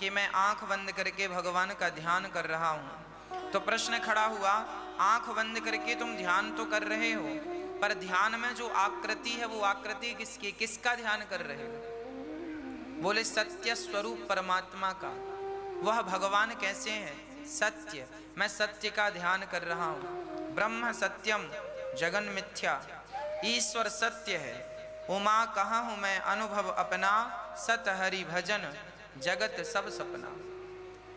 कि मैं आंख बंद करके भगवान का ध्यान कर रहा हूं। तो प्रश्न खड़ा हुआ, आंख बंद करके तुम ध्यान तो कर रहे हो, पर ध्यान में जो आकृति है वो आकृति किसकी, किसका ध्यान कर रहे हो? बोले सत्य स्वरूप परमात्मा का। वह भगवान कैसे हैं? सत्य। मैं सत्य का ध्यान कर रहा हूं। ब्रह्म सत्यम जगन मिथ्या, ईश्वर सत्य है। उमा कहा हूं मैं अनुभव अपना, सत हरि भजन जगत सब सपना।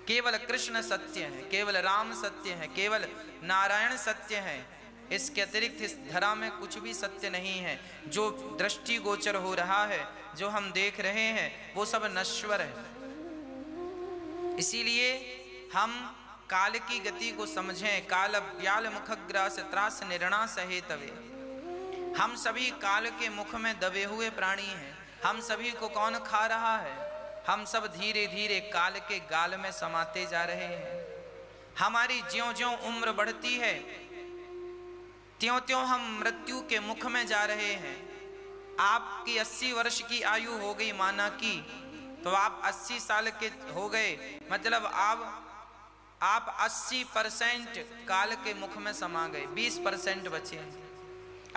केवल कृष्ण सत्य है, केवल राम सत्य है, केवल नारायण सत्य है। इसके अतिरिक्त इस धरा में कुछ भी सत्य नहीं है। जो दृष्टि गोचर हो रहा है, जो हम देख रहे हैं, वो सब नश्वर है। इसीलिए हम काल की गति को समझें। काल व्याल मुखग्रास त्रास निर्णा सहे तवे। हम सभी काल के मुख में दबे हुए प्राणी हैं। हम सभी को कौन खा रहा है? हम सब धीरे धीरे काल के गाल में समाते जा रहे हैं। हमारी ज्यों ज्यों उम्र बढ़ती है, त्यों त्यों हम मृत्यु के मुख में जा रहे हैं। आपकी 80 वर्ष की आयु हो गई माना की, तो आप 80 साल के हो गए, मतलब आप 80% काल के मुख में समा गए, 20% बचे।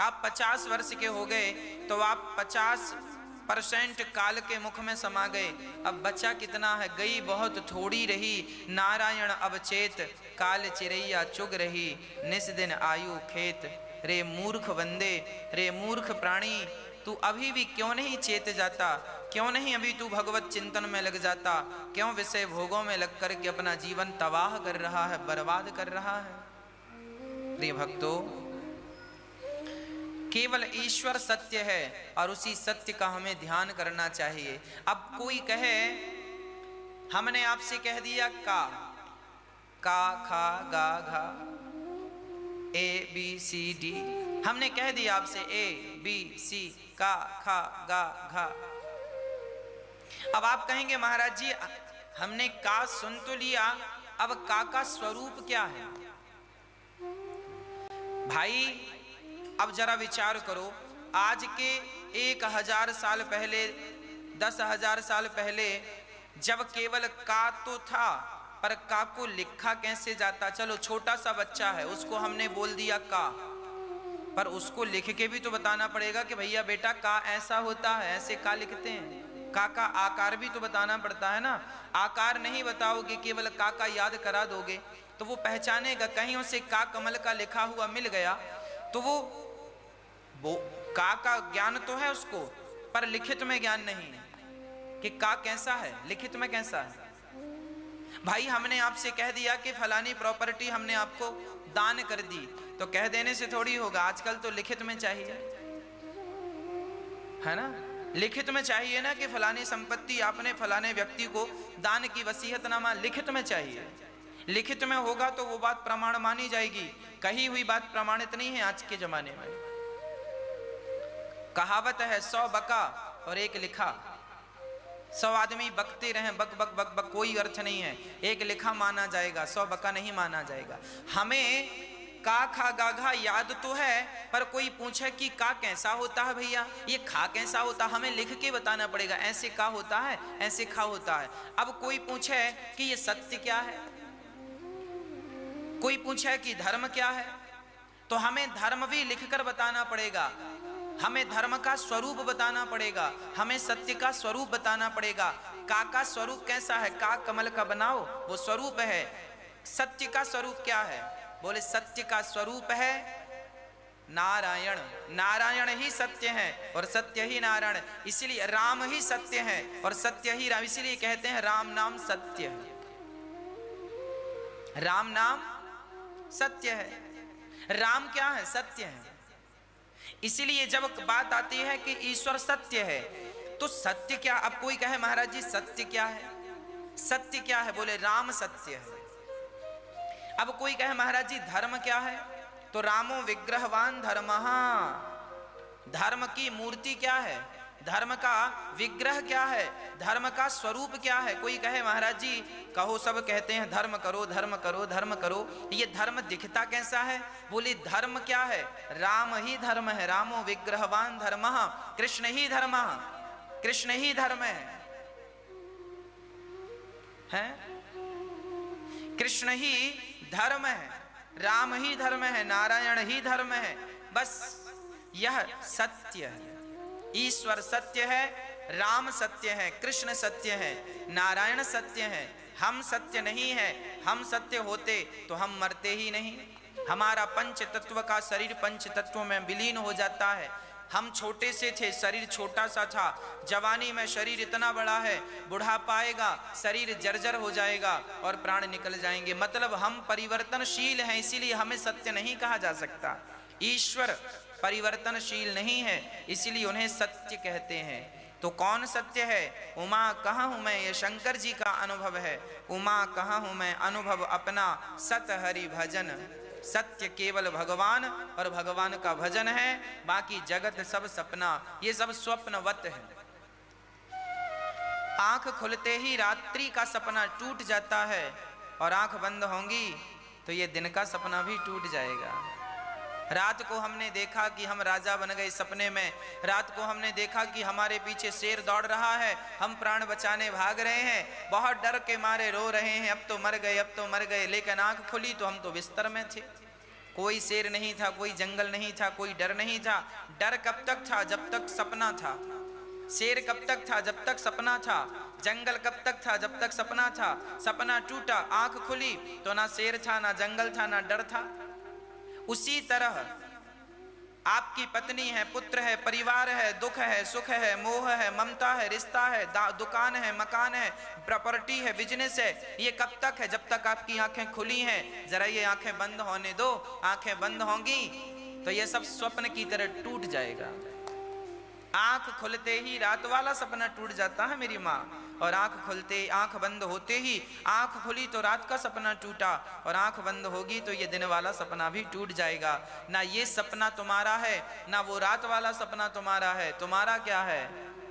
आप 50 वर्ष के हो गए तो आप 50% काल के मुख में समा गए। अब बचा कितना है? गई बहुत थोड़ी रही, नारायण अवचेत काल चिरैया चुग रही, निस दिन आयु खेत। रे मूर्ख बंदे, रे मूर्ख प्राणी, तू अभी भी क्यों नहीं चेत जाता? क्यों नहीं अभी तू भगवत चिंतन में लग जाता? क्यों विषय भोगों में लग करके अपना जीवन तबाह कर रहा है, बर्बाद कर रहा है? प्रिय भक्तों, केवल ईश्वर सत्य है और उसी सत्य का हमें ध्यान करना चाहिए। अब कोई कहे, हमने आपसे कह दिया का खा गा घा ABCD, हमने कह दिया आपसे ABC, का खा गा घा। अब आप कहेंगे महाराज जी हमने का सुन तो लिया, अब का स्वरूप क्या है? भाई अब जरा विचार करो, आज के 1000 साल पहले, 10,000 साल पहले जब केवल का तो था, पर का को लिखा कैसे जाता? चलो छोटा सा बच्चा है, उसको हमने बोल दिया का, पर उसको लिख के भी तो बताना पड़ेगा कि भैया बेटा का ऐसा होता है, ऐसे का लिखते हैं। का आकार भी तो बताना पड़ता है ना। आकार नहीं बताओगे, केवल का याद करा दोगे तो वो पहचानेगा। कहीं उसे का कमल का लिखा हुआ मिल गया तो वो का ज्ञान तो है उसको, पर लिखित में ज्ञान नहीं है कि का कैसा है, लिखित में कैसा है। भाई हमने आपसे कह दिया कि फलानी प्रॉपर्टी हमने आपको दान कर दी, तो कह देने से थोड़ी होगा, आजकल तो लिखित में चाहिए, है ना? लिखित में चाहिए ना कि फलानी संपत्ति आपने फलाने व्यक्ति को दान की वसीयतनामा लिखित में चाहिए। लिखित में होगा तो वो बात प्रमाण मानी जाएगी, कही हुई बात प्रमाणित नहीं है आज के जमाने में। कहावत है 100 बका और 1 लिखा। 100 आदमी बकते रहे, बक बक बक बक, कोई अर्थ नहीं है। 1 लिखा माना जाएगा, 100 बका नहीं माना जाएगा। हमें का खा गा घा याद तो है, पर कोई पूछे कि का कैसा होता है भैया, ये खा कैसा होता, हमें लिख के बताना पड़ेगा, ऐसे का होता है, ऐसे खा होता है। अब कोई पूछे कि ये सत्य क्या है, कोई पूछे कि धर्म क्या है, तो हमें धर्म भी लिखकर बताना पड़ेगा। हमें धर्म का स्वरूप बताना पड़ेगा, हमें सत्य का स्वरूप बताना पड़ेगा। का स्वरूप कैसा है? का कमल का बनाओ, वो स्वरूप है। सत्य का स्वरूप क्या है? बोले सत्य का स्वरूप है नारायण। नारायण ही सत्य है और सत्य ही नारायण। इसलिए राम ही सत्य है और सत्य ही राम। इसलिए कहते हैं राम नाम सत्य है, राम नाम सत्य है। राम क्या है? सत्य है। इसलिए जब बात आती है कि ईश्वर सत्य है, तो सत्य क्या? अब कोई कहे महाराज जी सत्य क्या है? सत्य क्या है? बोले राम सत्य है। अब कोई कहे महाराज जी धर्म क्या है? तो रामो विग्रहवान धर्मः। धर्म की मूर्ति क्या है? धर्म का विग्रह क्या है? धर्म का स्वरूप क्या है? कोई कहे महाराज जी कहो, सब कहते हैं धर्म करो धर्म करो धर्म करो, ये धर्म दिखता कैसा है? बोली धर्म क्या है? राम ही धर्म है। रामो विग्रहवान धर्मः, कृष्ण ही धर्म, कृष्ण ही धर्म है। हैं? कृष्ण ही धर्म है, राम ही धर्म है, नारायण ही धर्म है। बस यह सत्य है। ईश्वर सत्य है, राम सत्य है, कृष्ण सत्य है, नारायण सत्य है। हम सत्य नहीं है। हम सत्य होते तो हम मरते ही नहीं। हमारा पंच तत्व का शरीर पंच तत्वों में विलीन हो जाता है। हम छोटे से थे, शरीर छोटा सा था, जवानी में शरीर इतना बड़ा है, बुढ़ापा आएगा शरीर जर्जर हो जाएगा और प्राण निकल जाएंगे। मतलब हम परिवर्तनशील हैं, इसीलिए हमें सत्य नहीं कहा जा सकता। ईश्वर परिवर्तनशील नहीं है, इसीलिए उन्हें सत्य कहते हैं। तो कौन सत्य है? उमा कहाँ हूँ मैं, ये शंकर जी का अनुभव है। उमा कहाँ हूँ मैं, अनुभव अपना सत हरि भजन। सत्य केवल भगवान और भगवान का भजन है, बाकी जगत सब सपना। ये सब स्वप्नवत है। आंख खुलते ही रात्रि का सपना टूट जाता है और आंख बंद होंगी तो ये दिन का सपना भी टूट जाएगा। रात को हमने देखा कि हम राजा बन गए सपने में। रात को हमने देखा कि हमारे पीछे शेर दौड़ रहा है, हम प्राण बचाने भाग रहे हैं, बहुत डर के मारे रो रहे हैं, अब तो मर गए, अब तो मर गए। लेकिन आंख खुली तो हम तो बिस्तर में थे। कोई शेर नहीं था, कोई जंगल नहीं था, कोई डर नहीं था। डर कब तक था? जब तक सपना था। शेर कब तक था? जब तक सपना था। जंगल कब तक था? जब तक सपना था। सपना टूटा, आंख खुली तो ना शेर था, ना जंगल था, ना डर था। उसी तरह आपकी पत्नी है, पुत्र है, परिवार है, दुख है, सुख है, मोह है, ममता है, रिश्ता है, दुकान है, मकान है, प्रॉपर्टी है, बिजनेस है। ये कब तक है? जब तक आपकी आंखें खुली हैं। जरा ये आंखें बंद होने दो। आंखें बंद होंगी तो ये सब स्वप्न की तरह टूट जाएगा। आंख खुलते ही रात वाला सपना टूट जाता है मेरी माँ, और आंख बंद होते ही, आंख खुली तो रात का सपना टूटा, और आंख बंद होगी तो ये दिन वाला सपना भी टूट जाएगा। ना ये सपना तुम्हारा है, ना वो रात वाला सपना तुम्हारा है। तुम्हारा क्या है?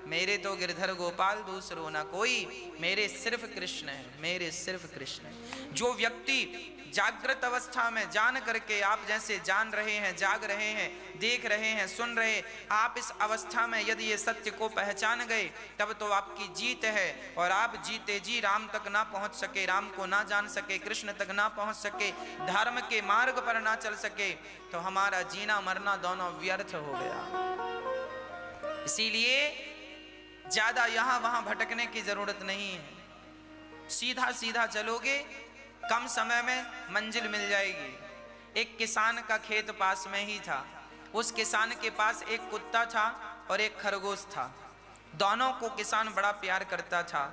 मेरे तो गिरधर गोपाल दूसरो ना कोई, मेरे सिर्फ कृष्ण है, मेरे सिर्फ कृष्ण है। जो व्यक्ति जागृत अवस्था में जान करके आप जैसे जान रहे हैं, जाग रहे हैं, देख रहे हैं, सुन रहे, आप इस अवस्था में यदि ये सत्य को पहचान गए तब तो आपकी जीत है। और आप जीते जी राम तक ना पहुंच सके, राम को ना जान सके, कृष्ण तक ना पहुंच सके, धर्म के मार्ग पर ना चल सके, तो हमारा जीना मरना दोनों व्यर्थ हो गया। इसीलिए ज्यादा यहां वहां भटकने की जरूरत नहीं है। सीधा सीधा चलोगे, कम समय में मंजिल मिल जाएगी। एक किसान का खेत पास में ही था। उस किसान के पास एक कुत्ता था और एक खरगोश था। दोनों को किसान बड़ा प्यार करता था,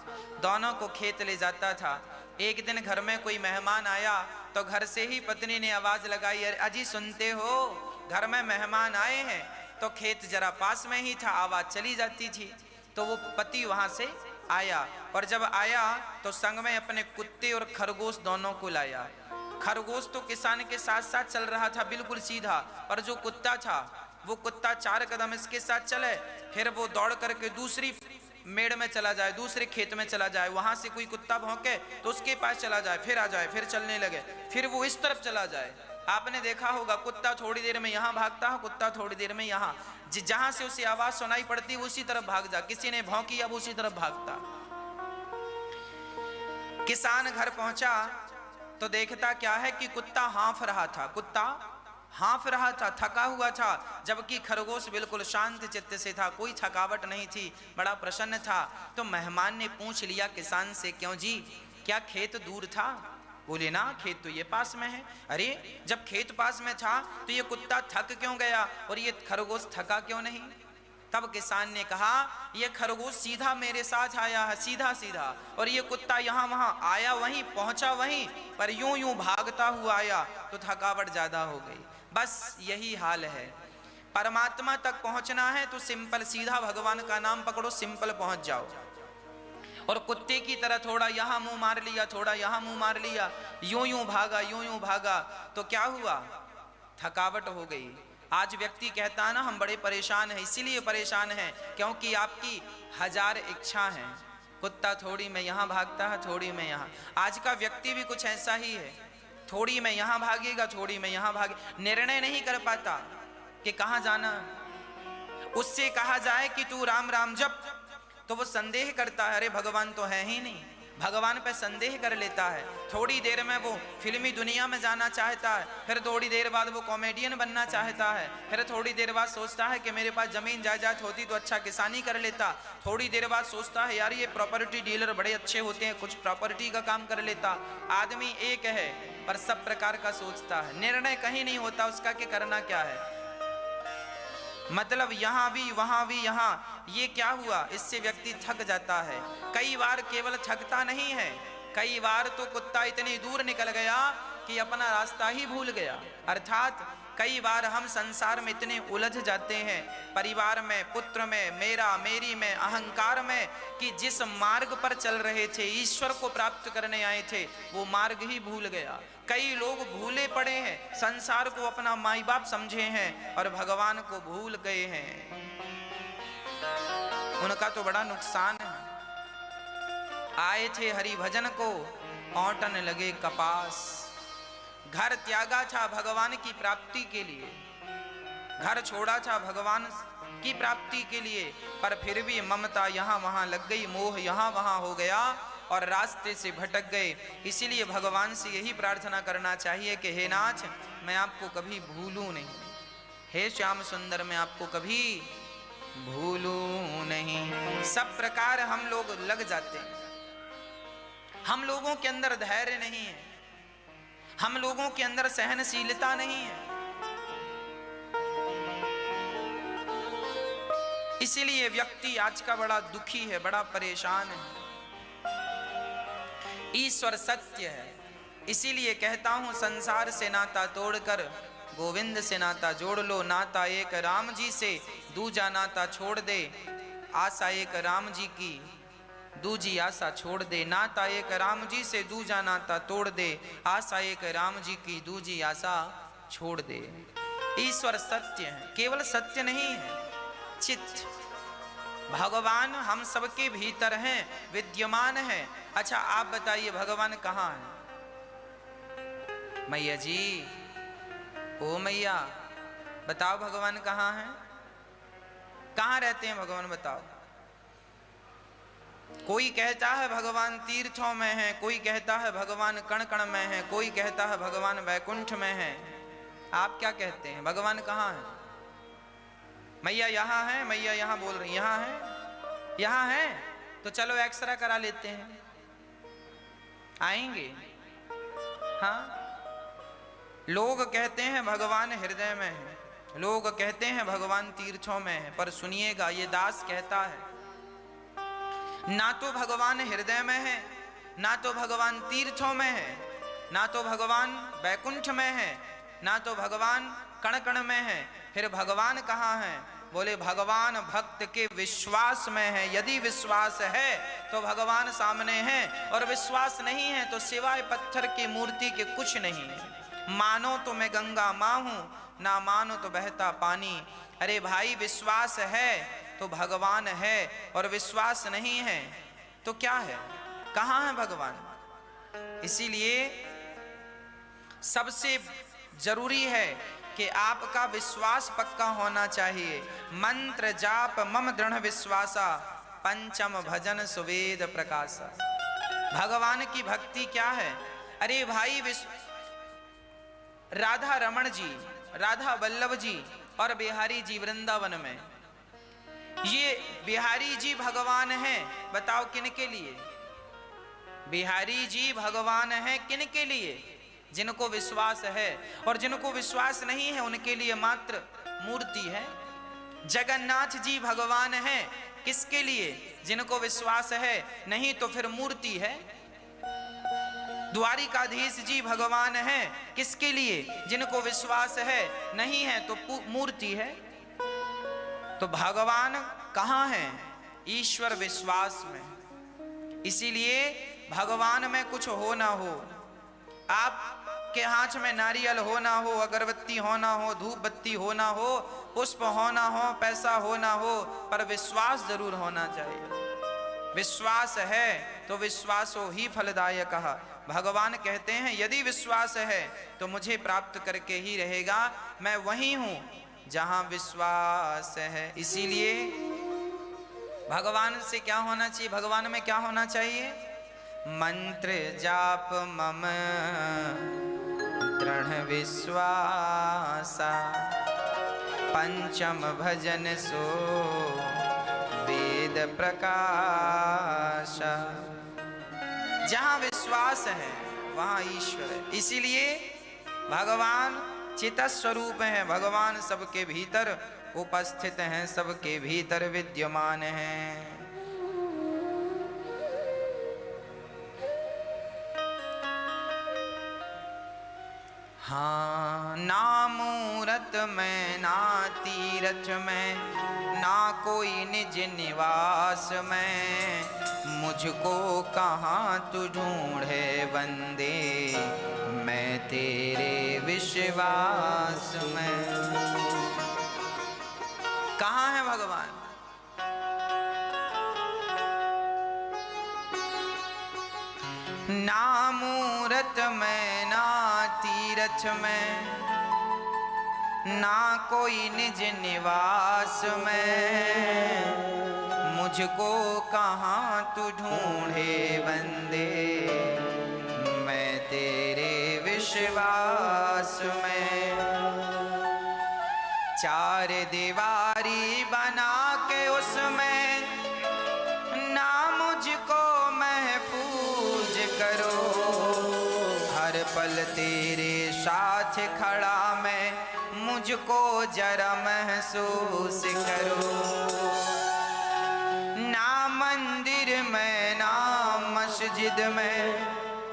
दोनों को खेत ले जाता था। एक दिन घर में कोई मेहमान आया तो घर से ही पत्नी ने आवाज लगाई, अरे अजी सुनते हो, घर में मेहमान आए हैं। तो खेत जरा पास में ही था, आवाज चली जाती थी। तो वो पति वहां से आया, और जब आया तो संग में अपने कुत्ते और खरगोश दोनों को लाया। खरगोश तो किसान के साथ साथ चल रहा था बिल्कुल सीधा, और जो कुत्ता था वो कुत्ता 4 कदम इसके साथ चले, फिर वो दौड़ करके दूसरी मेड़ में चला जाए, दूसरे खेत में चला जाए, वहां से कोई कुत्ता भौंके तो उसके पास चला जाए, फिर आ जाए, फिर चलने लगे, फिर वो इस तरफ चला जाए। आपने देखा होगा कुत्ता थोड़ी देर में यहाँ भागता है, कुत्ता थोड़ी देर में यहाँ, जहां से उसे आवाज सुनाई पड़ती उसी तरफ भाग जा। किसी ने भौंकी अब उसी तरफ भागता। किसान घर पहुंचा तो देखता क्या है कि कुत्ता हाँफ रहा था, कुत्ता हाँफ रहा था, थका हुआ था, जबकि खरगोश बिल्कुल शांत चित्त से था, कोई थकावट नहीं थी, बड़ा प्रसन्न था। तो मेहमान ने पूछ लिया किसान से, क्यों जी, क्या खेत दूर था? बोले ना, खेत तो ये पास में है। अरे जब खेत पास में था तो ये कुत्ता थक क्यों गया और ये खरगोश थका क्यों नहीं? तब किसान ने कहा, ये खरगोश सीधा मेरे साथ आया है, सीधा सीधा, और ये कुत्ता यहाँ वहां आया, वहीं पहुंचा वहीं, पर यूं यूं भागता हुआ आया तो थकावट ज्यादा हो गई। बस यही हाल है। परमात्मा तक पहुंचना है तो सिंपल, सीधा भगवान का नाम पकड़ो, सिंपल पहुंच जाओ। और कुत्ते की तरह थोड़ा यहाँ मुंह मार लिया, थोड़ा यहाँ मुंह मार लिया, यूं यूं भागा, यूं यूं भागा, तो क्या हुआ? थकावट हो गई। आज व्यक्ति कहता है ना, हम बड़े परेशान हैं। इसीलिए परेशान हैं क्योंकि आपकी 1000 इच्छा हैं। कुत्ता थोड़ी में यहाँ भागता है, थोड़ी में यहाँ। आज का व्यक्ति भी कुछ ऐसा ही है, थोड़ी में यहाँ भागेगा, थोड़ी में यहाँ भागे, निर्णय नहीं कर पाता कि कहाँ जाना। उससे कहा जाए कि तू राम राम जप तो वो संदेह करता है, अरे भगवान तो है ही नहीं। भगवान पे संदेह कर लेता है। थोड़ी देर में वो फिल्मी दुनिया में जाना चाहता है, फिर थोड़ी देर बाद वो कॉमेडियन बनना चाहता है, फिर थोड़ी देर बाद सोचता है कि मेरे पास जमीन जायदाद होती तो अच्छा किसानी कर लेता, थोड़ी देर बाद सोचता है यार ये प्रॉपर्टी डीलर बड़े अच्छे होते हैं, कुछ प्रॉपर्टी का काम कर लेता। आदमी एक है पर सब प्रकार का सोचता है, निर्णय कहीं नहीं होता उसका कि करना क्या है। मतलब यहाँ भी वहाँ भी यहाँ, ये क्या हुआ, इससे व्यक्ति थक जाता है। कई बार केवल थकता नहीं है, कई बार तो कुत्ता इतनी दूर निकल गया कि अपना रास्ता ही भूल गया। अर्थात कई बार हम संसार में इतने उलझ जाते हैं, परिवार में, पुत्र में, मेरा मेरी में, अहंकार में, कि जिस मार्ग पर चल रहे थे, ईश्वर को प्राप्त करने आए थे, वो मार्ग ही भूल गया। कई लोग भूले पड़े हैं, संसार को अपना माई बाप समझे हैं और भगवान को भूल गए हैं। उनका तो बड़ा नुकसान है। आए थे हरि भजन को, औंटन लगे कपास। घर त्यागा था भगवान की प्राप्ति के लिए, घर छोड़ा था भगवान की प्राप्ति के लिए, पर फिर भी ममता यहाँ वहाँ लग गई, मोह यहाँ वहाँ हो गया और रास्ते से भटक गए। इसीलिए भगवान से यही प्रार्थना करना चाहिए कि हे नाथ, मैं आपको कभी भूलूं नहीं, हे श्याम सुंदर, मैं आपको कभी भूलूं नहीं। सब प्रकार हम लोग लग जाते हैं, हम लोगों के अंदर धैर्य नहीं है, हम लोगों के अंदर सहनशीलता नहीं है। इसीलिए व्यक्ति आज का बड़ा दुखी है, बड़ा परेशान है। ईश्वर सत्य है, इसीलिए कहता हूं संसार से नाता तोड़कर गोविंद से नाता जोड़ लो। नाता एक राम जी से, दूजा नाता छोड़ दे, आशा एक राम जी की, दूजी आशा छोड़ दे। नाता एक राम जी से, दूजा नाता तोड़ दे, आशा एक राम जी की, दूजी आशा छोड़ दे। ईश्वर सत्य है, केवल सत्य नहीं है, चित्त। भगवान हम सबके भीतर हैं, विद्यमान है। अच्छा आप बताइए भगवान कहाँ है? मैया जी, ओ मैया बताओ भगवान कहाँ है? कहाँ रहते हैं भगवान बताओ? कोई कहता है भगवान तीर्थों में है, कोई कहता है भगवान कण कण में है, कोई कहता है भगवान वैकुंठ में है। आप क्या कहते हैं, भगवान कहाँ है? मैया यहाँ है, मैया यहाँ बोल रही, यहाँ है, यहाँ है तो चलो एक्सरा करा लेते हैं, आएंगे? हाँ, लोग कहते हैं भगवान हृदय में है, लोग कहते हैं भगवान तीर्थों में है, पर सुनिएगा ये दास कहता है ना तो भगवान हृदय में है, ना तो भगवान तीर्थों में है, ना तो भगवान वैकुंठ में है, ना तो भगवान कण कण में है। फिर भगवान कहाँ है? बोले भगवान भक्त के विश्वास में है। यदि विश्वास है तो भगवान सामने है, और विश्वास नहीं है तो सिवाय पत्थर की मूर्ति के कुछ नहीं है। मानो तो मैं गंगा माँ हूं, ना मानो तो बहता पानी। अरे भाई, विश्वास है तो भगवान है, और विश्वास नहीं है तो क्या है? कहाँ है भगवान? इसीलिए सबसे जरूरी है कि आपका विश्वास पक्का होना चाहिए। मंत्र जाप मम दृढ़ विश्वासा, पंचम भजन सुवेद प्रकाशा। भगवान की भक्ति क्या है? अरे भाई, राधा रमण जी, राधा वल्लभ जी और बिहारी जी वृंदावन में, ये बिहारी जी भगवान हैं। बताओ किन के लिए? बिहारी जी भगवान हैं किन के लिए? जिनको विश्वास है, और जिनको विश्वास नहीं है उनके लिए मात्र मूर्ति है। जगन्नाथ जी भगवान हैं किसके लिए? जिनको विश्वास है, नहीं तो फिर मूर्ति है। द्वारिकाधीश जी भगवान हैं किसके लिए? जिनको विश्वास है, नहीं है तो मूर्ति है। तो भगवान कहाँ है? ईश्वर विश्वास में। इसीलिए भगवान में कुछ हो ना हो, आपके हाथ में नारियल हो ना हो, अगरबत्ती हो ना हो, धूप बत्ती हो ना हो, पुष्प हो ना हो, पैसा हो ना हो, पर विश्वास जरूर होना चाहिए। विश्वास है तो विश्वासो ही फलदायक। भगवान कहते हैं यदि विश्वास है तो मुझे प्राप्त करके ही रहेगा। मैं वही हूं जहां विश्वास है। इसीलिए भगवान से क्या होना चाहिए? भगवान में क्या होना चाहिए? मंत्र जाप मम दृढ़ विश्वासा, पंचम भजन सो वेद प्रकाश। जहाँ विश्वास है वहाँ ईश्वर है। इसीलिए भगवान चित स्वरूप है, भगवान सबके भीतर उपस्थित हैं, सबके भीतर विद्यमान हैं। हाँ, ना मूरत में ना तीरथ में, ना कोई निज निवास में, मुझको कहाँ तू ढूंढे बंदे, मैं तेरे विश्वास में। कहाँ है भगवान? ना मूरत में ना तीरथ में, ना कोई निज निवास में, मुझको कहाँ तू ढूंढे बंदे, मैं तेरे विश्वास में। चार दीवारी बना के उसमें ना मुझको महफूज करो, हर पल तेरे साथ खड़ा मैं, मुझको जरा महसूस करो। ना मंदिर में ना मस्जिद में,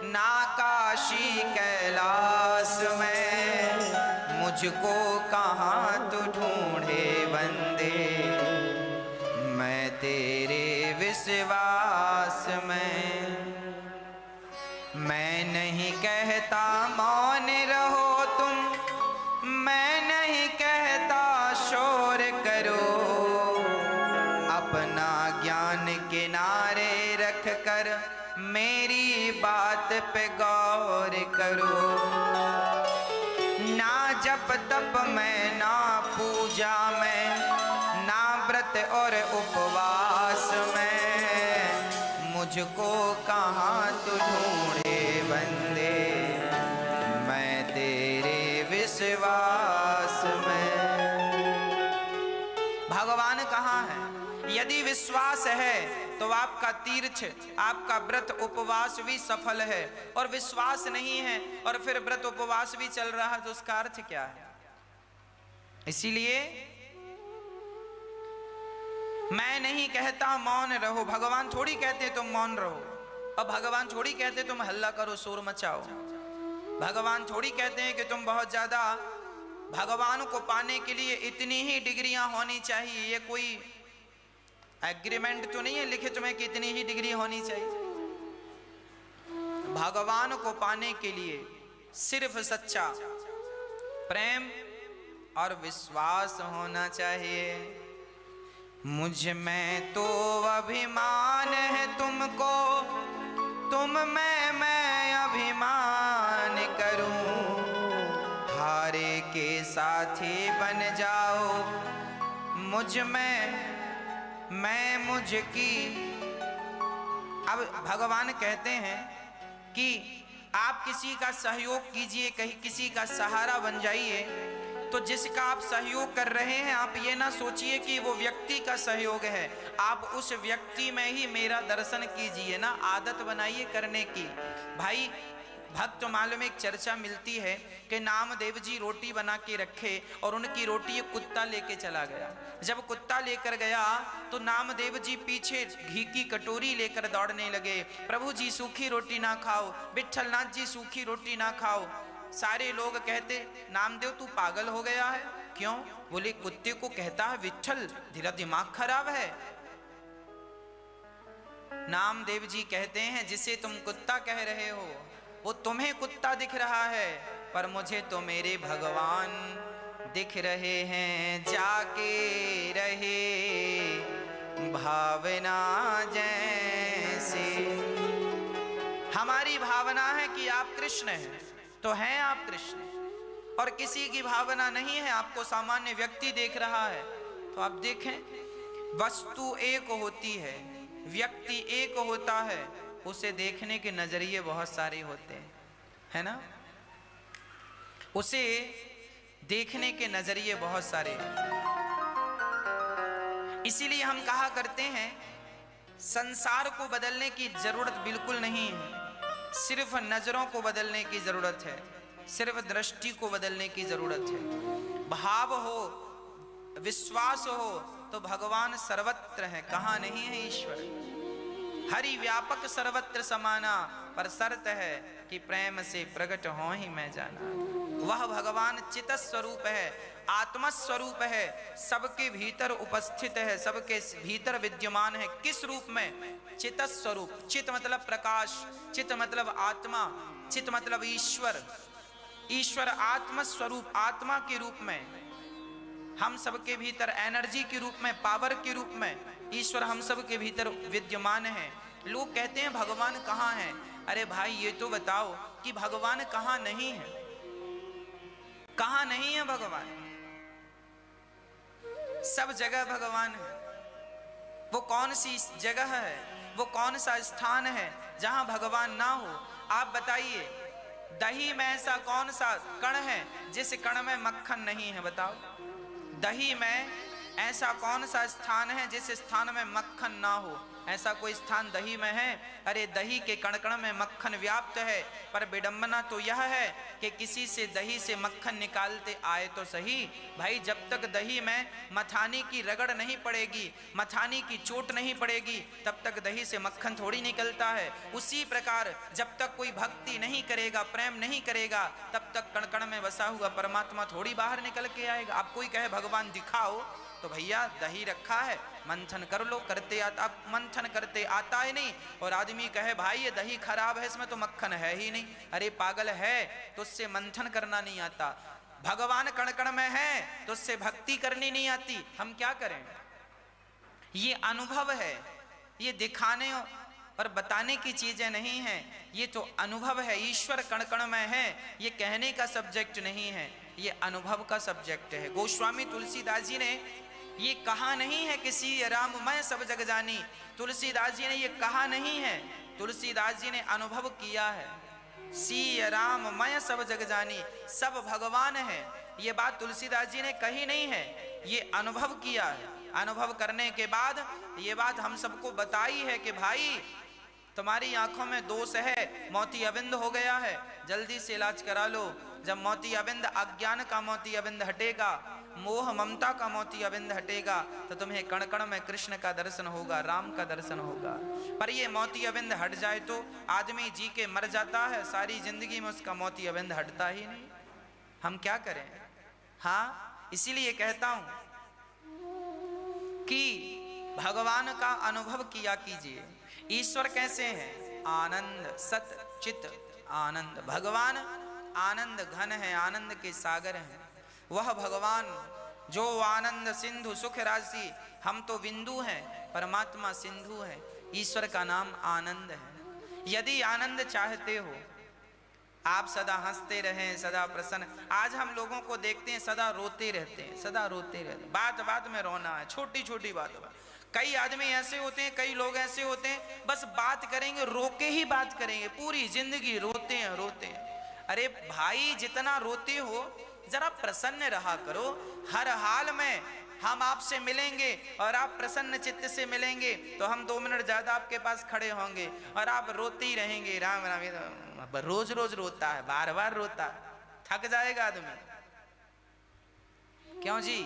ना काशी कैलाश में, मुझको कहाँ तू ढूंढे बंदे, मैं तेरे विश्वास में। मैं नहीं कहता मौन रहो तुम, मैं नहीं कहता शोर करो, अपना ज्ञान किनारे रख कर मेरी बात पे गौर करो। ना जप तप में ना पूजा में, ना व्रत और उपवास में, मुझको कहाँ तू ढूंढे बंदे, मैं तेरे विश्वास में। भगवान कहाँ है? यदि विश्वास है तो आपका तीर्थ, आपका व्रत उपवास भी सफल है, और विश्वास नहीं है और फिर व्रत उपवास भी चल रहा है तो उसका अर्थ क्या है? इसीलिए मैं नहीं कहता मौन रहो, भगवान थोड़ी कहते तुम मौन रहो, और भगवान थोड़ी कहते तुम हल्ला करो शोर मचाओ, भगवान थोड़ी कहते हैं कि तुम बहुत ज्यादा, भगवान को पाने के लिए इतनी ही डिग्रियां होनी चाहिए, ये कोई एग्रीमेंट तो नहीं है लिखित में कि इतनी ही डिग्री होनी चाहिए। भगवान को पाने के लिए सिर्फ सच्चा प्रेम और विश्वास होना चाहिए। मुझ में तो अभिमान है तुमको, तुम में मैं अभिमान करूं, हारे के साथी बन जाओ, मुझ में मैं मुझकी। अब भगवान कहते हैं कि आप किसी का सहयोग कीजिए, कहीं किसी का सहारा बन जाइए, तो जिसका आप सहयोग कर रहे हैं आप ये ना सोचिए कि वो व्यक्ति का सहयोग है, आप उस व्यक्ति में ही मेरा दर्शन कीजिए ना, आदत बनाइए करने की। भाई भक्त माल में एक चर्चा मिलती है कि नामदेव जी रोटी बना के रखे और उनकी रोटी एक कुत्ता लेके चला गया। जब कुत्ता लेकर गया तो नामदेव जी पीछे घी की कटोरी लेकर दौड़ने लगे, प्रभु जी सूखी रोटी ना खाओ, विट्ठलनाथ जी सूखी रोटी ना खाओ। सारे लोग कहते नामदेव तू पागल हो गया है, क्यों? बोले कुत्ते को कहता है विट्ठल, तेरा दिमाग खराब है। नामदेव जी कहते हैं जिसे तुम कुत्ता कह रहे हो वो तुम्हें कुत्ता दिख रहा है, पर मुझे तो मेरे भगवान दिख रहे हैं। जाके रहे भावना जैसे, हमारी भावना है कि आप कृष्ण हैं तो हैं आप कृष्ण, और किसी की भावना नहीं है, आपको सामान्य व्यक्ति देख रहा है तो आप देखें, वस्तु एक होती है, व्यक्ति एक होता है, उसे देखने के नजरिए बहुत सारे होते हैं, है ना? उसे देखने के नजरिए बहुत सारे हैं। इसीलिए हम कहा करते हैं संसार को बदलने की जरूरत बिल्कुल नहीं है, सिर्फ नजरों को बदलने की जरूरत है, सिर्फ दृष्टि को बदलने की जरूरत है। भाव हो, विश्वास हो तो भगवान सर्वत्र है, कहाँ नहीं है ईश्वर? हरि व्यापक सर्वत्र समाना, पर शर्त है कि प्रेम से प्रकट हो ही मैं जाना। वह भगवान चित स्वरूप है, आत्म स्वरूप है, सबके भीतर उपस्थित है, सबके भीतर विद्यमान है। किस रूप में? चित स्वरूप। चित मतलब प्रकाश, चित मतलब आत्मा, चित मतलब ईश्वर। ईश्वर आत्म स्वरूप, आत्मा के रूप में हम सबके भीतर, एनर्जी के रूप में, पावर के रूप में ईश्वर हम सब के भीतर विद्यमान है। लोग कहते हैं भगवान कहाँ है? अरे भाई ये तो बताओ कि भगवान कहाँ नहीं है? कहाँ नहीं है भगवान? सब जगह भगवान है। वो कौन सी जगह है, वो कौन सा स्थान है जहां भगवान ना हो? आप बताइए, दही में ऐसा कौन सा कण है जिस कण में मक्खन नहीं है? बताओ। दही में ऐसा कौन सा स्थान है जिस स्थान में मक्खन ना हो? ऐसा कोई स्थान दही में है? अरे दही के कण कण में मक्खन व्याप्त है, पर विडंबना तो यह है कि किसी से दही से मक्खन निकालते आए तो सही। भाई जब तक दही में मथानी की रगड़ नहीं पड़ेगी, मथानी की चोट नहीं पड़ेगी, तब तक दही से मक्खन थोड़ी निकलता है। उसी प्रकार जब तक कोई भक्ति नहीं करेगा, प्रेम नहीं करेगा, तब तक कण कण में बसा हुआ परमात्मा थोड़ी बाहर निकल के आएगा। आप कोई कहे भगवान दिखाओ, तो भैया दही रखा है, मंथन कर लो, करते आता, आप मंथन करते आता है नहीं। और आदमी कहे भाई ये दही खराब है, इसमें तो मक्खन है ही नहीं। अरे पागल है तो उससे मंथन करना नहीं आता। भगवान कण कण में है तो उससे भक्ति करनी नहीं आती। हम क्या करें? ये अनुभव है, ये दिखाने और बताने की चीजें नहीं है, ये तो अनुभव है। ईश्वर कण कण में है, ये कहने का सब्जेक्ट नहीं है, ये अनुभव का सब्जेक्ट है। गोस्वामी तुलसीदास जी ने ये कहा नहीं है कि सी राम मैं सब जग जानी। तुलसीदास जी ने ये कहा नहीं है, तुलसीदास जी ने अनुभव किया है। सी राम मैं सब जग जानी, सब भगवान है, ये बात तुलसीदास जी ने कही नहीं है, ये अनुभव किया है। अनुभव करने के बाद ये बात हम सबको बताई है कि भाई तुम्हारी आंखों में दोष है, मोती अबिंद हो गया है, जल्दी से इलाज करा लो। जब मोती अबिंद, अज्ञान का मोती अबिंद हटेगा, मोह ममता का मोती अबिंद हटेगा, तो तुम्हें कण कण में कृष्ण का दर्शन होगा, राम का दर्शन होगा। पर ये मोती अबिंद हट जाए तो आदमी जी के मर जाता है, सारी जिंदगी में उसका मोती अबिंद हटता ही नहीं। हम क्या करें? हाँ, इसीलिए कहता हूं कि भगवान का अनुभव किया कीजिए। ईश्वर कैसे हैं? आनंद, सत चित आनंद। भगवान आनंद घन है, आनंद के सागर हैं। वह भगवान जो आनंद सिंधु सुख राशि, हम तो बिंदु हैं, परमात्मा सिंधु है। ईश्वर का नाम आनंद है। यदि आनंद चाहते हो, आप सदा हंसते रहें, सदा प्रसन्न। आज हम लोगों को देखते हैं सदा रोते रहते हैं, सदा रोते रहते हैं, बात बात में रोना है, छोटी छोटी बात। कई आदमी ऐसे होते हैं, कई लोग ऐसे होते हैं, बस बात करेंगे, रो के ही बात करेंगे, पूरी जिंदगी रोते हैं रोते हैं। अरे भाई जितना रोते हो जरा प्रसन्न रहा करो। हर हाल में हम आपसे मिलेंगे और आप प्रसन्न चित्त से मिलेंगे तो हम 2 मिनट ज्यादा आपके पास खड़े होंगे, और आप रोते ही रहेंगे, राम राम। रोज रोज रोता है, बार बार रोता है, थक जाएगा आदमी। क्यों जी?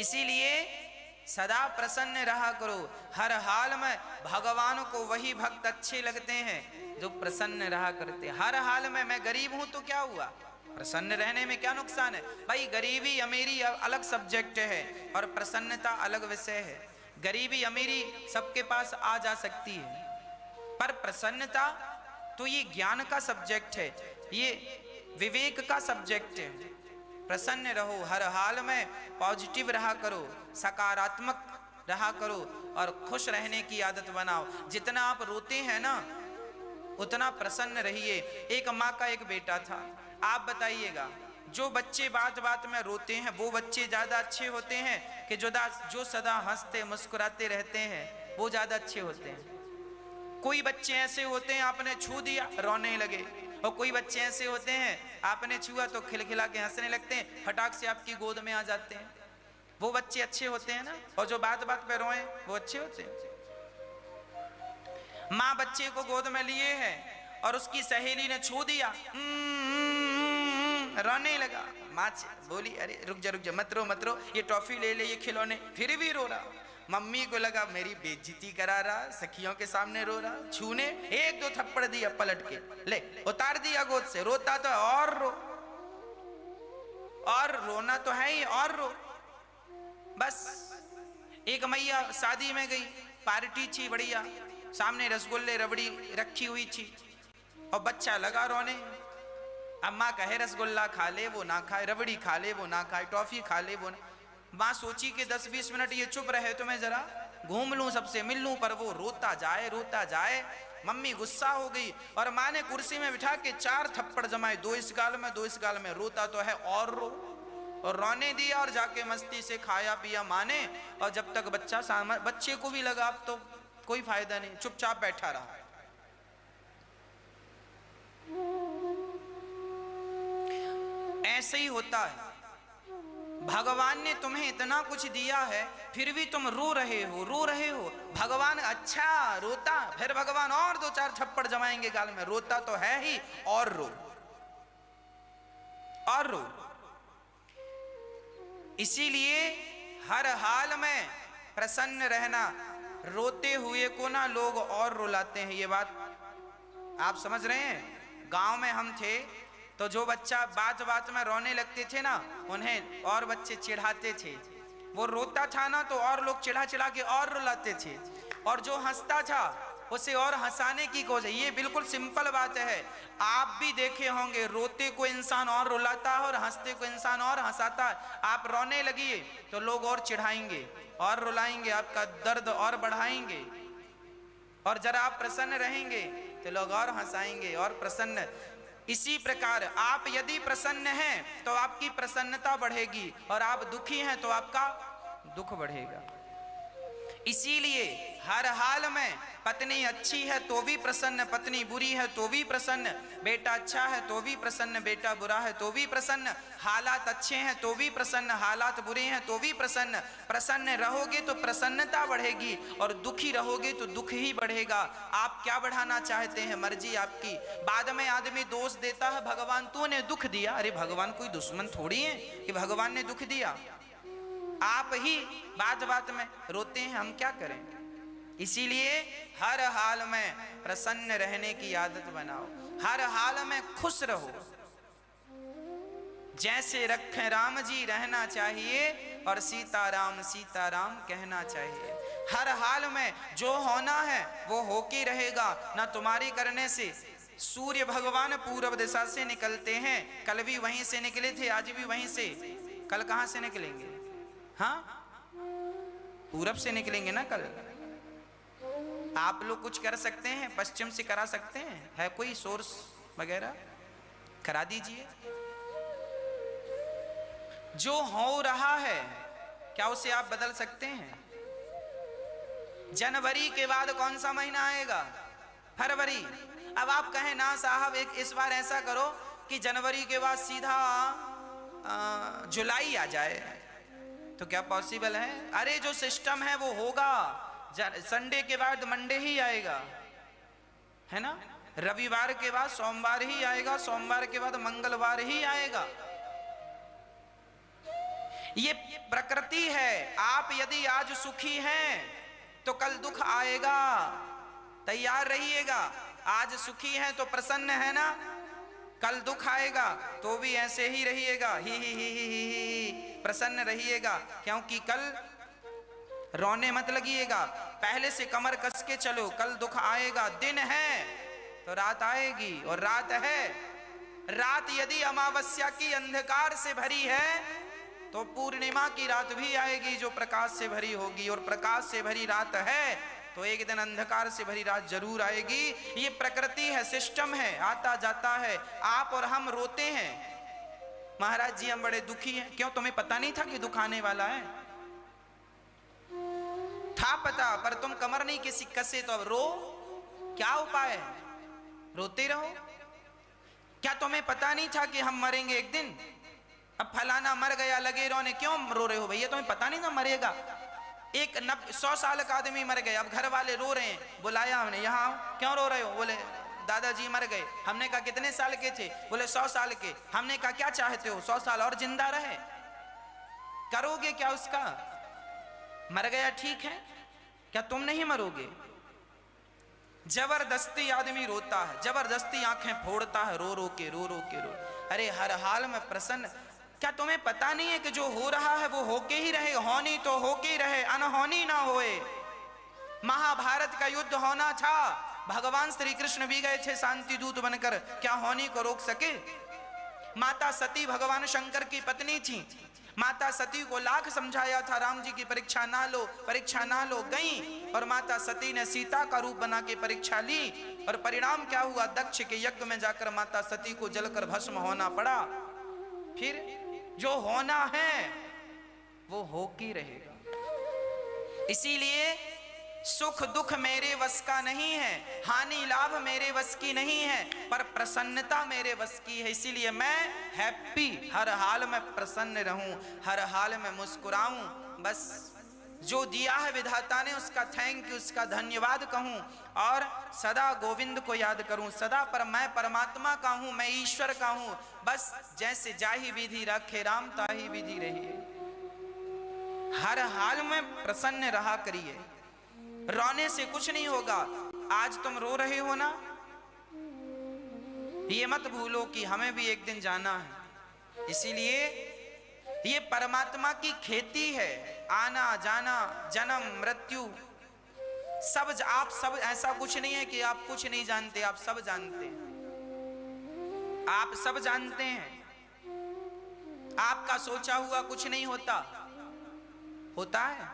इसीलिए सदा प्रसन्न रहा करो। हर हाल में भगवान को वही भक्त अच्छे लगते हैं जो प्रसन्न रहा करते। हर हाल में मैं गरीब हूं तो क्या हुआ? प्रसन्न रहने में क्या नुकसान है? भाई गरीबी अमीरी अलग सब्जेक्ट है और प्रसन्नता अलग विषय है। गरीबी अमीरी सबके पास आ जा सकती है, पर प्रसन्नता तो ये ज्ञान का सब्जेक्ट है, ये विवेक का सब्जेक्ट है। प्रसन्न रहो, हर हाल में पॉजिटिव रहा करो, सकारात्मक रहा करो और खुश रहने की आदत बनाओ। जितना आप रोते हैं ना उतना प्रसन्न रहिए। एक माँ का एक बेटा था। आप बताइएगा, जो बच्चे बात बात में रोते हैं वो बच्चे ज्यादा अच्छे होते हैं कि जो सदा हंसते मुस्कुराते रहते हैं वो ज्यादा अच्छे होते हैं? कोई बच्चे ऐसे होते हैं आपने छू दिया रोने लगे, और कोई बच्चे ऐसे होते हैं आपने छुआ तो खिलखिला के हंसने लगते हैं, फटाक से आपकी गोद में आ जाते हैं। वो बच्चे अच्छे होते हैं ना, और जो बात बात पे रोए वो अच्छे होते हैं। माँ बच्चे को गोद में लिए है और उसकी सहेली ने छू दिया, रोने लगा। माँ बोली अरे रुक जा मत रो, ये टॉफी ले ले, ये खिलौने, फिर भी रो रहा। मम्मी को लगा मेरी बेइज्जती करा रहा, सखियों के सामने रो रहा, छूने एक दो थप्पड़ दिया पलट के, ले उतार दिया गोद से। रोता तो और रो, और रोना तो है ही, और रो। बस एक मैया शादी में गई, पार्टी थी बढ़िया, सामने रसगुल्ले रबड़ी रखी हुई थी, और बच्चा लगा रोने। अम्मा कहे रसगुल्ला खा ले वो ना खाए, रबड़ी खा ले वो ना खाए, टॉफी खा ले वो ना। माँ सोची कि 10-20 मिनट ये चुप रहे तो मैं जरा घूम लूं, सबसे मिल लूं, पर वो रोता जाए। मम्मी गुस्सा हो गई और माँ ने कुर्सी में बिठा के 4 थप्पड़ जमाए, 2 इस गाल में 2 इस गाल में। रोता तो है और रो, और रोने दिया, और जाके मस्ती से खाया पिया माँ ने। और जब तक बच्चे को भी लगा अब तो कोई फायदा नहीं, चुपचाप बैठा रहा। ऐसे ही होता है, भगवान ने तुम्हें इतना कुछ दिया है फिर भी तुम रो रहे हो। भगवान अच्छा रोता, फिर भगवान और 2-4 थप्पड़ जमाएंगे गाल में। रोता तो है ही, और रो। इसीलिए हर हाल में प्रसन्न रहना। रोते हुए को ना लोग और रुलाते हैं, ये बात आप समझ रहे हैं। गांव में हम थे तो जो बच्चा बात बात में रोने लगते थे ना, उन्हें और बच्चे चिढ़ाते थे। वो रोता था ना तो और लोग चिढ़ा के और रुलाते थे, और जो हंसता था उसे और हंसाने की कोशिश। ये बिल्कुल सिंपल बात है, आप भी देखे होंगे, रोते को इंसान और रुलाता है और हंसते को इंसान और हंसाता है। आप रोने लगिए तो लोग और चिढ़ाएंगे और रुलाएंगे, आपका दर्द और बढ़ाएंगे। और जरा आप प्रसन्न रहेंगे तो लोग और हंसाएंगे और प्रसन्न। इसी प्रकार आप यदि प्रसन्न हैं तो आपकी प्रसन्नता बढ़ेगी, और आप दुखी हैं तो आपका दुख बढ़ेगा। इसीलिए हर हाल में पत्नी अच्छी है तो भी प्रसन्न, पत्नी बुरी है तो भी प्रसन्न, बेटा अच्छा है तो भी प्रसन्न, बेटा बुरा है तो भी प्रसन्न, हालात अच्छे हैं तो भी प्रसन्न, हालात बुरे हैं तो भी प्रसन्न। प्रसन्न रहोगे तो प्रसन्नता बढ़ेगी, और दुखी रहोगे तो दुख ही बढ़ेगा। आप क्या बढ़ाना चाहते हैं, मर्जी आपकी। बाद में आदमी दोष देता है, भगवान तूने दुख दिया। अरे भगवान कोई दुश्मन थोड़ी है कि भगवान ने दुख दिया, आप ही बात बात में रोते हैं, हम क्या करें। इसीलिए हर हाल में प्रसन्न रहने की आदत बनाओ, हर हाल में खुश रहो। जैसे रखें राम जी रहना चाहिए, और सीताराम सीताराम कहना चाहिए। हर हाल में जो होना है वो होके रहेगा, ना तुम्हारी करने से। सूर्य भगवान पूर्व दिशा से निकलते हैं, कल भी वहीं से निकले थे, आज भी वहीं से। कल कहां से निकलेंगे? हाँ, पूरब से निकलेंगे ना कल। आप लोग कुछ कर सकते हैं, पश्चिम से करा सकते हैं, है कोई सोर्स वगैरह, करा दीजिए। जो हो रहा है क्या उसे आप बदल सकते हैं? जनवरी के बाद कौन सा महीना आएगा? फरवरी। अब आप कहें ना साहब एक इस बार ऐसा करो कि जनवरी के बाद सीधा जुलाई आ जाए, तो क्या पॉसिबल है? अरे जो सिस्टम है वो होगा। संडे के बाद मंडे ही आएगा, है ना? रविवार के बाद सोमवार ही आएगा, सोमवार के बाद मंगलवार ही आएगा। ये प्रकृति है। आप यदि आज सुखी हैं तो कल दुख आएगा, तैयार रहिएगा। आज सुखी हैं तो प्रसन्न है ना, कल दुख आएगा तो भी ऐसे ही रहिएगा, ही प्रसन्न रहिएगा। क्योंकि कल रोने मत लगिएगा, पहले से कमर कस के चलो। कल दुख आएगा, दिन है तो रात आएगी, और रात है। रात यदि अमावस्या की अंधकार से भरी है तो पूर्णिमा की रात भी आएगी जो प्रकाश से भरी होगी, और प्रकाश से भरी रात है तो एक दिन अंधकार से भरी रात जरूर आएगी। ये प्रकृति है, सिस्टम है, आता जाता है। आप और हम रोते हैं, महाराज जी हम बड़े दुखी हैं। क्यों? तुम्हें पता नहीं था कि दुख आने वाला है? था पता, पर तुम कमर नहीं किसी कसे तो अब रो। क्या उपाय है? रोते रहो। क्या तुम्हें पता नहीं था कि हम मरेंगे एक दिन? अब फलाना मर गया, लगे रोने, क्यों रो रहे हो भैया? तुम्हें पता नहीं था मरेगा? एक 100 साल का आदमी मर गया, अब घर वाले रो रहे हैं, बुलाया हमने, यहाँ आओ, क्यों रो रहे हो? बोले दादाजी मर गए। हमने कहा कितने साल के थे? बोले 100 साल के। हमने कहा क्या चाहते हो? 100 साल और जिंदा रहे। करोगे क्या उसका? मर गया ठीक है, क्या तुम नहीं मरोगे? जबरदस्ती आदमी रोता है, जबरदस्ती आंखें फोड़ता है, रो रो के रो रो के रो। अरे हर हाल में प्रसन्न। क्या तुम्हें पता नहीं है कि जो हो रहा है वो होके ही रहे? होनी तो होके ही रहे, अनहोनी ना होए। महाभारत का युद्ध होना था, भगवान श्री कृष्ण भी गए थे शांति दूत बनकर, क्या होनी को रोक सके? माता सती भगवान शंकर की पत्नी थी। माता सती को लाख समझाया था, राम जी की परीक्षा ना लो, परीक्षा ना लो, गई और माता सती ने सीता का रूप बना के परीक्षा ली। और परिणाम क्या हुआ? दक्ष के यज्ञ में जाकर माता सती को जलकर भस्म होना पड़ा। फिर जो होना है वो होके रहेगा। इसीलिए सुख दुख मेरे वश का नहीं है, हानि लाभ मेरे वश की नहीं है, पर प्रसन्नता मेरे वश की है। इसीलिए मैं हैप्पी, हर हाल में प्रसन्न रहूं, हर हाल में मुस्कुराऊं। बस जो दिया है विधाता ने उसका थैंक यू, उसका धन्यवाद कहूं और सदा गोविंद को याद करूं। सदा पर मैं परमात्मा का हूं, मैं ईश्वर का हूं। बस जैसे जाहि विधि रखे राम, ताहि विधि रहिए। हर हाल में प्रसन्न रहा करिए। रोने से कुछ नहीं होगा। आज तुम रो रहे हो ना, ये मत भूलो कि हमें भी एक दिन जाना है। इसीलिए ये परमात्मा की खेती है, आना जाना, जन्म मृत्यु सब। आप सब, ऐसा कुछ नहीं है कि आप कुछ नहीं जानते, आप सब जानते हैं। आप सब जानते हैं। आपका सोचा हुआ कुछ नहीं होता, होता है।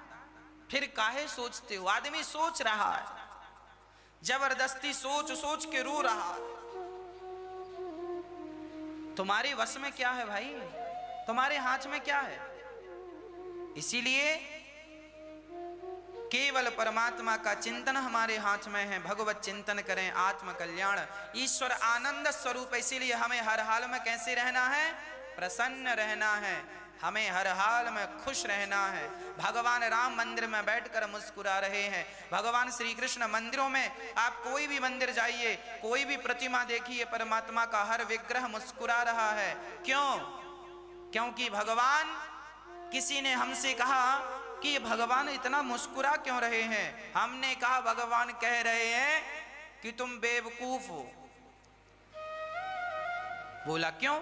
फिर काहे सोचते हो? आदमी सोच रहा है, जबरदस्ती सोच सोच के रो रहा है। तुम्हारे वश में क्या है भाई? तुम्हारे हाथ में क्या है? इसीलिए केवल परमात्मा का चिंतन हमारे हाथ में है। भगवत चिंतन करें, आत्म कल्याण, ईश्वर आनंद स्वरूप। इसीलिए हमें हर हाल में कैसे रहना है? प्रसन्न रहना है। हमें हर हाल में खुश रहना है। भगवान राम मंदिर में बैठकर मुस्कुरा रहे हैं। भगवान श्री कृष्ण मंदिरों में, आप कोई भी मंदिर जाइए, कोई भी प्रतिमा देखिए, परमात्मा का हर विग्रह मुस्कुरा रहा है। क्यों? क्योंकि भगवान, किसी ने हमसे कहा कि भगवान इतना मुस्कुरा क्यों रहे हैं? हमने कहा भगवान कह रहे हैं कि तुम बेवकूफ हो। बोला क्यों?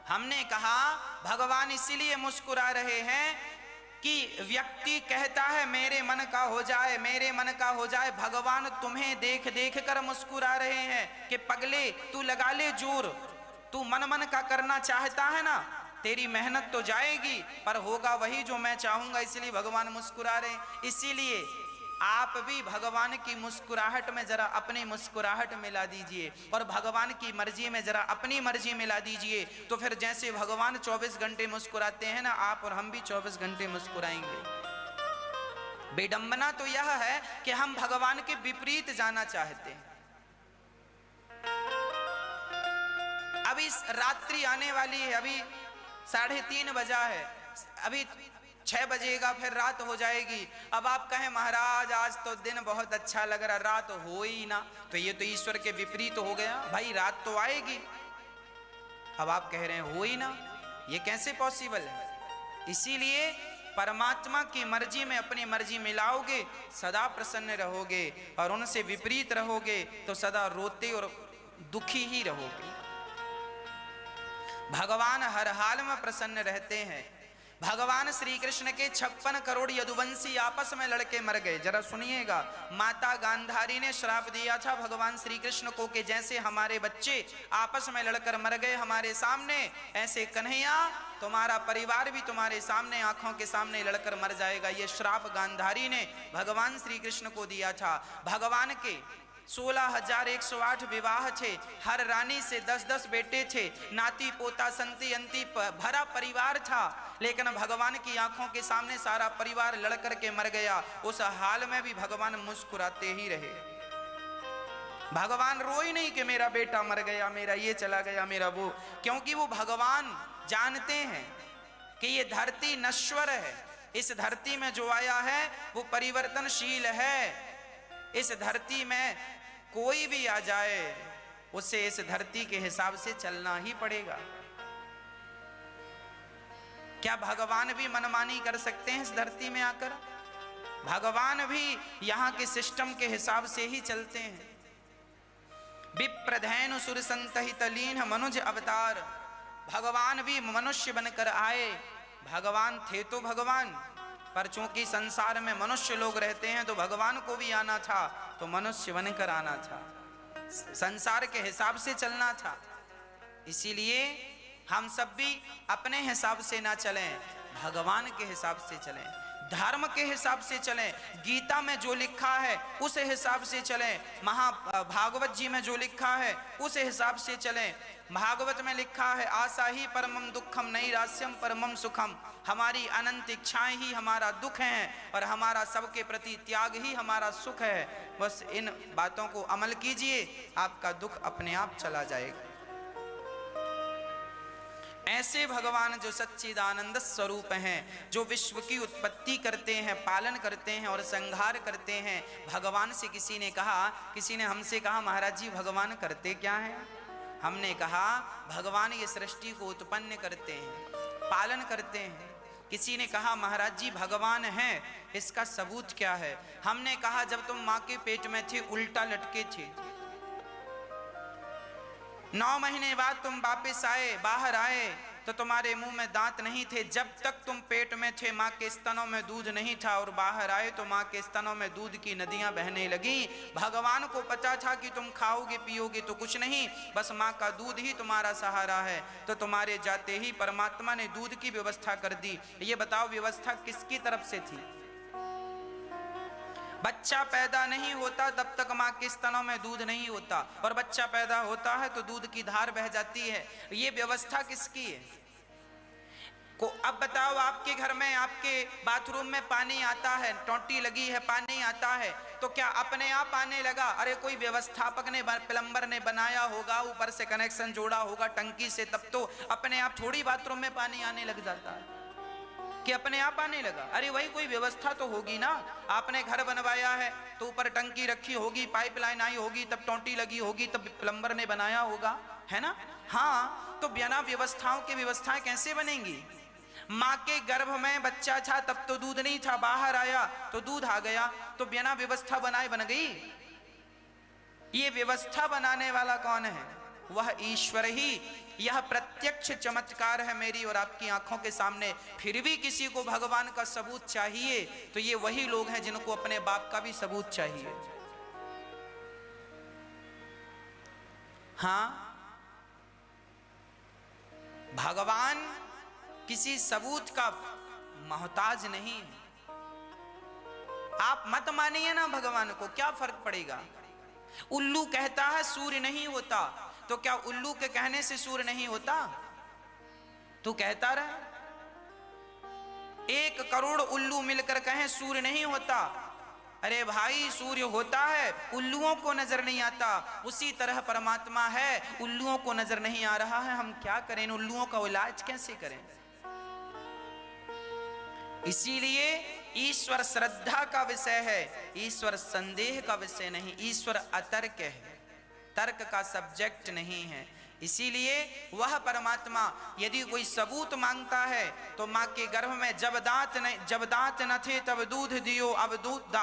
हमने कहा भगवान इसीलिए मुस्कुरा रहे हैं कि व्यक्ति कहता है मेरे मन का हो जाए, मेरे मन का हो जाए। भगवान तुम्हें देख देख कर मुस्कुरा रहे हैं कि पगले तू लगा ले जोर, तू मन मन का करना चाहता है ना, तेरी मेहनत तो जाएगी पर होगा वही जो मैं चाहूंगा। इसलिए भगवान मुस्कुरा रहे हैं। इसीलिए आप भी भगवान की मुस्कुराहट में जरा अपनी मुस्कुराहट मिला दीजिए और भगवान की मर्जी में जरा अपनी मर्जी मिला दीजिए। तो फिर जैसे भगवान 24 घंटे मुस्कुराते हैं ना, आप और हम भी 24 घंटे मुस्कुराएंगे। बेडंबना तो यह है कि हम भगवान के विपरीत जाना चाहते हैं। अभी रात्रि आने वाली है, अभी 3:30 बजा है, अभी 6 बजेगा, फिर रात हो जाएगी। अब आप कहें महाराज आज तो दिन बहुत अच्छा लग रहा, रात हो ही ना, तो ये तो ईश्वर के विपरीत हो गया। भाई रात तो आएगी, अब आप कह रहे हैं हो ही ना, ये कैसे पॉसिबल है? इसीलिए परमात्मा की मर्जी में अपनी मर्जी मिलाओगे, सदा प्रसन्न रहोगे, और उनसे विपरीत रहोगे तो सदा रोते और दुखी ही रहोगे। भगवान हर हाल में प्रसन्न रहते हैं। भगवान श्री कृष्ण के 56 करोड़ यदुवंशी आपस में लड़के मर गए। जरा सुनिएगा, माता गांधारी ने श्राप दिया था भगवान श्री कृष्ण को कि जैसे हमारे बच्चे आपस में लड़कर मर गए हमारे सामने, ऐसे कन्हैया तुम्हारा परिवार भी तुम्हारे सामने आंखों के सामने लड़कर मर जाएगा। ये श्राप गांधारी ने भगवान श्री कृष्ण को दिया था। भगवान के 16,108 विवाह थे, हर रानी से 10-10 बेटे थे, नाती पोता संती अंती भरा परिवार था, लेकिन भगवान की आंखों के सामने सारा परिवार लड़ करके मर गया। उस हाल में भी भगवान मुस्कुराते ही रहे। भगवान रोए नहीं कि मेरा बेटा मर गया, मेरा ये चला गया, मेरा वो, क्योंकि वो भगवान जानते हैं कि ये धरती नश्वर है, इस धरती में जो आया है वो परिवर्तनशील है। इस धरती में कोई भी आ जाए उसे इस धरती के हिसाब से चलना ही पड़ेगा। क्या भगवान भी मनमानी कर सकते हैं इस धरती में आकर? भगवान भी यहाँ के सिस्टम के हिसाब से ही चलते हैं। विप्रधैनु सुर संतहित लीन मनुज अवतार, भगवान भी मनुष्य बनकर आए। भगवान थे तो भगवान, पर चूंकि संसार में मनुष्य लोग रहते हैं तो भगवान को भी आना था, तो मनुष्य बनकर आना था, संसार के हिसाब से चलना था। इसीलिए हम सब भी अपने हिसाब से ना चलें, भगवान के हिसाब से चलें, धर्म के हिसाब से चलें। गीता में जो लिखा है उस हिसाब से चलें, भागवत जी में जो लिखा है उस हिसाब से चलें। भागवत में लिखा है आशा ही परमम दुखम नैरास्यम परमम सुखम, हमारी अनंत इच्छाएं ही हमारा दुख हैं और हमारा सबके प्रति त्याग ही हमारा सुख है। बस इन बातों को अमल कीजिए, आपका दुख अपने आप चला जाएगा। ऐसे भगवान जो सच्चिदानंद स्वरूप हैं, जो विश्व की उत्पत्ति करते हैं, पालन करते हैं और संहार करते हैं। भगवान से किसी ने हमसे कहा महाराज जी भगवान करते क्या हैं? हमने कहा भगवान ये सृष्टि को उत्पन्न करते हैं, पालन करते हैं। किसी ने कहा महाराज जी भगवान हैं, इसका सबूत क्या है? हमने कहा जब तुम माँ के पेट में थे उल्टा लटके थे, 9 महीने बाद तुम वापस आए, बाहर आए तो तुम्हारे मुंह में दांत नहीं थे। जब तक तुम पेट में थे माँ के स्तनों में दूध नहीं था और बाहर आए तो माँ के स्तनों में दूध की नदियां बहने लगी। भगवान को पता था कि तुम खाओगे पियोगे तो कुछ नहीं, बस माँ का दूध ही तुम्हारा सहारा है। तो तुम्हारे जाते ही परमात्मा ने दूध की व्यवस्था कर दी। ये बताओ व्यवस्था किसकी तरफ से थी? बच्चा पैदा नहीं होता तब तक माँ के स्तनों में दूध नहीं होता, और बच्चा पैदा होता है तो दूध की धार बह जाती है। ये व्यवस्था किसकी है? अब बताओ आपके घर में, आपके बाथरूम में पानी आता है, टोंटी लगी है, पानी आता है, तो क्या अपने आप आने लगा? अरे कोई व्यवस्थापक ने, प्लम्बर ने बनाया होगा, ऊपर से कनेक्शन जोड़ा होगा टंकी से, तब तो अपने आप थोड़ी बाथरूम में पानी आने लग जाता है कि अपने आप आने लगा। अरे वही कोई व्यवस्था तो होगी ना। आपने घर बनवाया है तो ऊपर टंकी रखी होगी, पाइपलाइन आई होगी, तब टोंटी लगी होगी, तब प्लम्बर ने बनाया होगा, है ना? हाँ, तो बिना व्यवस्थाओं की व्यवस्थाएं कैसे बनेंगी? माँ के गर्भ में बच्चा था तब तो दूध नहीं था, बाहर आया तो दूध आ गया, तो बिना व्यवस्था बनाए बन गई। ये व्यवस्था बनाने वाला कौन है? वह ईश्वर ही। यह प्रत्यक्ष चमत्कार है मेरी और आपकी आंखों के सामने। फिर भी किसी को भगवान का सबूत चाहिए तो ये वही लोग हैं जिनको अपने बाप का भी सबूत चाहिए। हाँ, भगवान किसी सबूत का मोहताज नहीं है। आप मत मानिए ना भगवान को, क्या फर्क पड़ेगा? उल्लू कहता है सूर्य नहीं होता, तो क्या उल्लू के कहने से सूर्य नहीं होता? तू कहता रहे। 1 करोड़ उल्लू मिलकर कहें सूर्य नहीं होता, अरे भाई सूर्य होता है, उल्लुओं को नजर नहीं आता। उसी तरह परमात्मा है, उल्लुओं को नजर नहीं आ रहा है, हम क्या करें? उल्लुओं का इलाज कैसे करें? इसीलिए ईश्वर श्रद्धा का विषय है, ईश्वर संदेह का विषय नहीं। ईश्वर अतर्क है, तर्क का सब्जेक्ट नहीं है। इसीलिए वह परमात्मा यदि कोई सबूत मांगता है तो माँ के गर्भ में जब दांत न थे तब दूध दियो, अब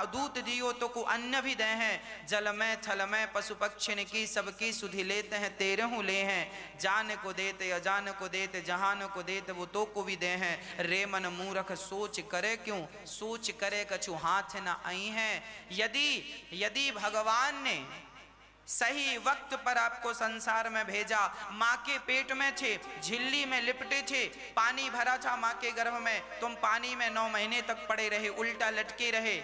दूध दियो तो को अन्न भी दे हैं। जल में थल में पशु पक्षी की सबकी सुधि लेते हैं, 13 ले हैं। जान को देते अजान को देते, जहान को देते वो तो को भी दे हैं। रे मन मूर्ख सोच करे क्यों, सोच करे कछु हाथ न आई हैं। यदि भगवान ने सही वक्त पर आपको संसार में भेजा, माँ के पेट में थे, झिल्ली में लिपटे थे, पानी भरा था माँ के गर्भ में, तुम पानी में 9 महीने तक पड़े रहे, उल्टा लटके रहे,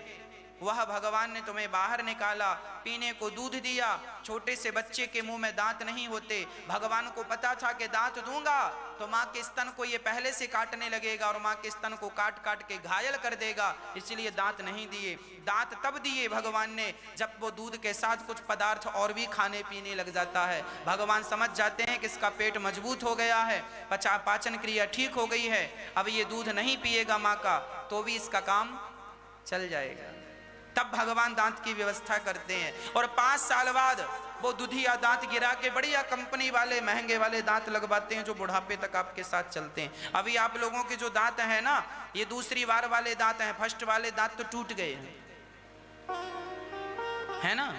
वह भगवान ने तुम्हें बाहर निकाला, पीने को दूध दिया। छोटे से बच्चे के मुंह में दांत नहीं होते, भगवान को पता था कि दांत दूंगा तो माँ के स्तन को ये पहले से काटने लगेगा और माँ के स्तन को काट काट के घायल कर देगा, इसलिए दांत नहीं दिए। दांत तब दिए भगवान ने जब वो दूध के साथ कुछ पदार्थ और भी खाने पीने लग जाता है। भगवान समझ जाते हैं कि इसका पेट मजबूत हो गया है, पाचन क्रिया ठीक हो गई है, अब ये दूध नहीं पिएगा माँ का तो भी इसका काम चल जाएगा। तब भगवान दांत की व्यवस्था करते हैं और 5 साल बाद वो दुधिया दांत गिरा के बढ़िया कंपनी वाले महंगे वाले दांत लगवाते हैं जो बुढ़ापे तक आपके साथ चलते हैं। अभी आप लोगों के जो दांत हैं ना, ये दूसरी बार वाले दांत हैं, फर्स्ट वाले दांत तो टूट गए हैं, है ना।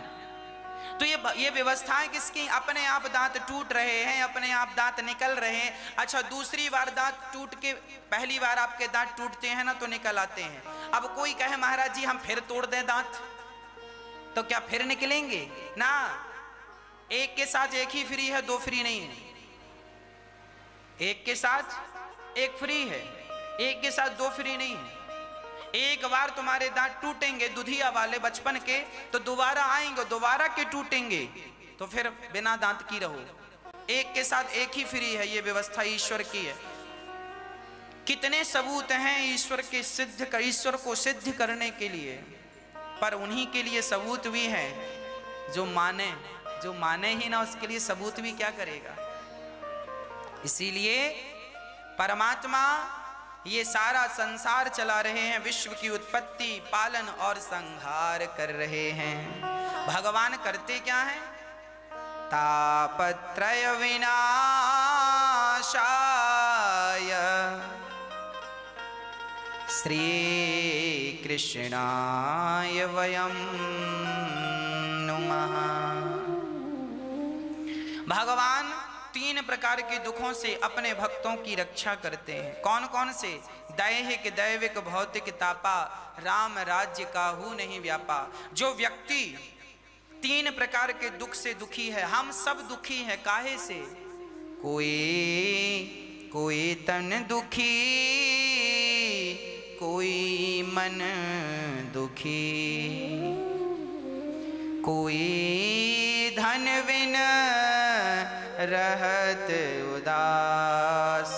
तो ये व्यवस्थाएं किसकी? अपने आप दांत टूट रहे हैं, अपने आप दांत निकल रहे हैं। अच्छा, दूसरी बार दांत टूट के, पहली बार आपके दांत टूटते हैं ना तो निकल आते हैं। अब कोई कहे महाराज जी हम फिर तोड़ दें दांत, तो क्या फिर निकलेंगे? ना, एक के साथ एक ही फ्री है, 2 फ्री नहीं है। एक के साथ एक फ्री है, एक के साथ 2 फ्री नहीं है। एक बार तुम्हारे दांत टूटेंगे दुधिया वाले बचपन के तो दोबारा आएंगे, दोबारा के टूटेंगे तो फिर बिना दांत की रहो। एक के साथ एक ही फ्री है, ये व्यवस्था ईश्वर की है। कितने सबूत हैं ईश्वर को सिद्ध करने के लिए, पर उन्हीं के लिए सबूत भी है जो माने ही ना, उसके लिए सबूत भी क्या करेगा। इसीलिए परमात्मा ये सारा संसार चला रहे हैं, विश्व की उत्पत्ति, पालन और संहार कर रहे हैं। भगवान करते क्या हैं? तापत्रय विनाशाय श्री कृष्णाय वयं नुमः। भगवान 3 प्रकार के दुखों से अपने भक्तों की रक्षा करते हैं। कौन कौन से? दैहिक, दैविक, भौतिक तापा, राम राज्य काहू नहीं व्यापा। जो व्यक्ति 3 प्रकार के दुख से दुखी है, हम सब दुखी हैं, काहे से? कोई तन दुखी, कोई मन दुखी, कोई धन बिन रहत उदास,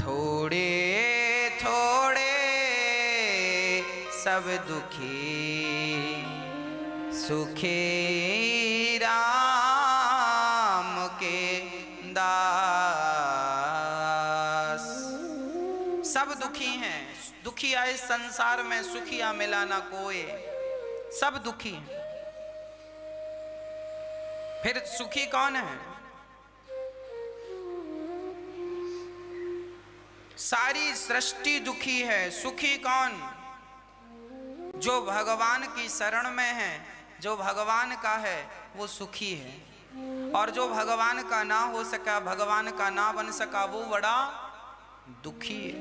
थोड़े थोड़े सब दुखी, सुखी राम के दास। सब दुखी हैं, दुखी आए संसार में, सुखिया मिला ना कोई, सब दुखी हैं। फिर सुखी कौन है? सारी सृष्टि दुखी है। सुखी कौन? जो भगवान की शरण में है, जो भगवान का है वो सुखी है। और जो भगवान का ना हो सका, भगवान का ना बन सका, वो बड़ा दुखी है।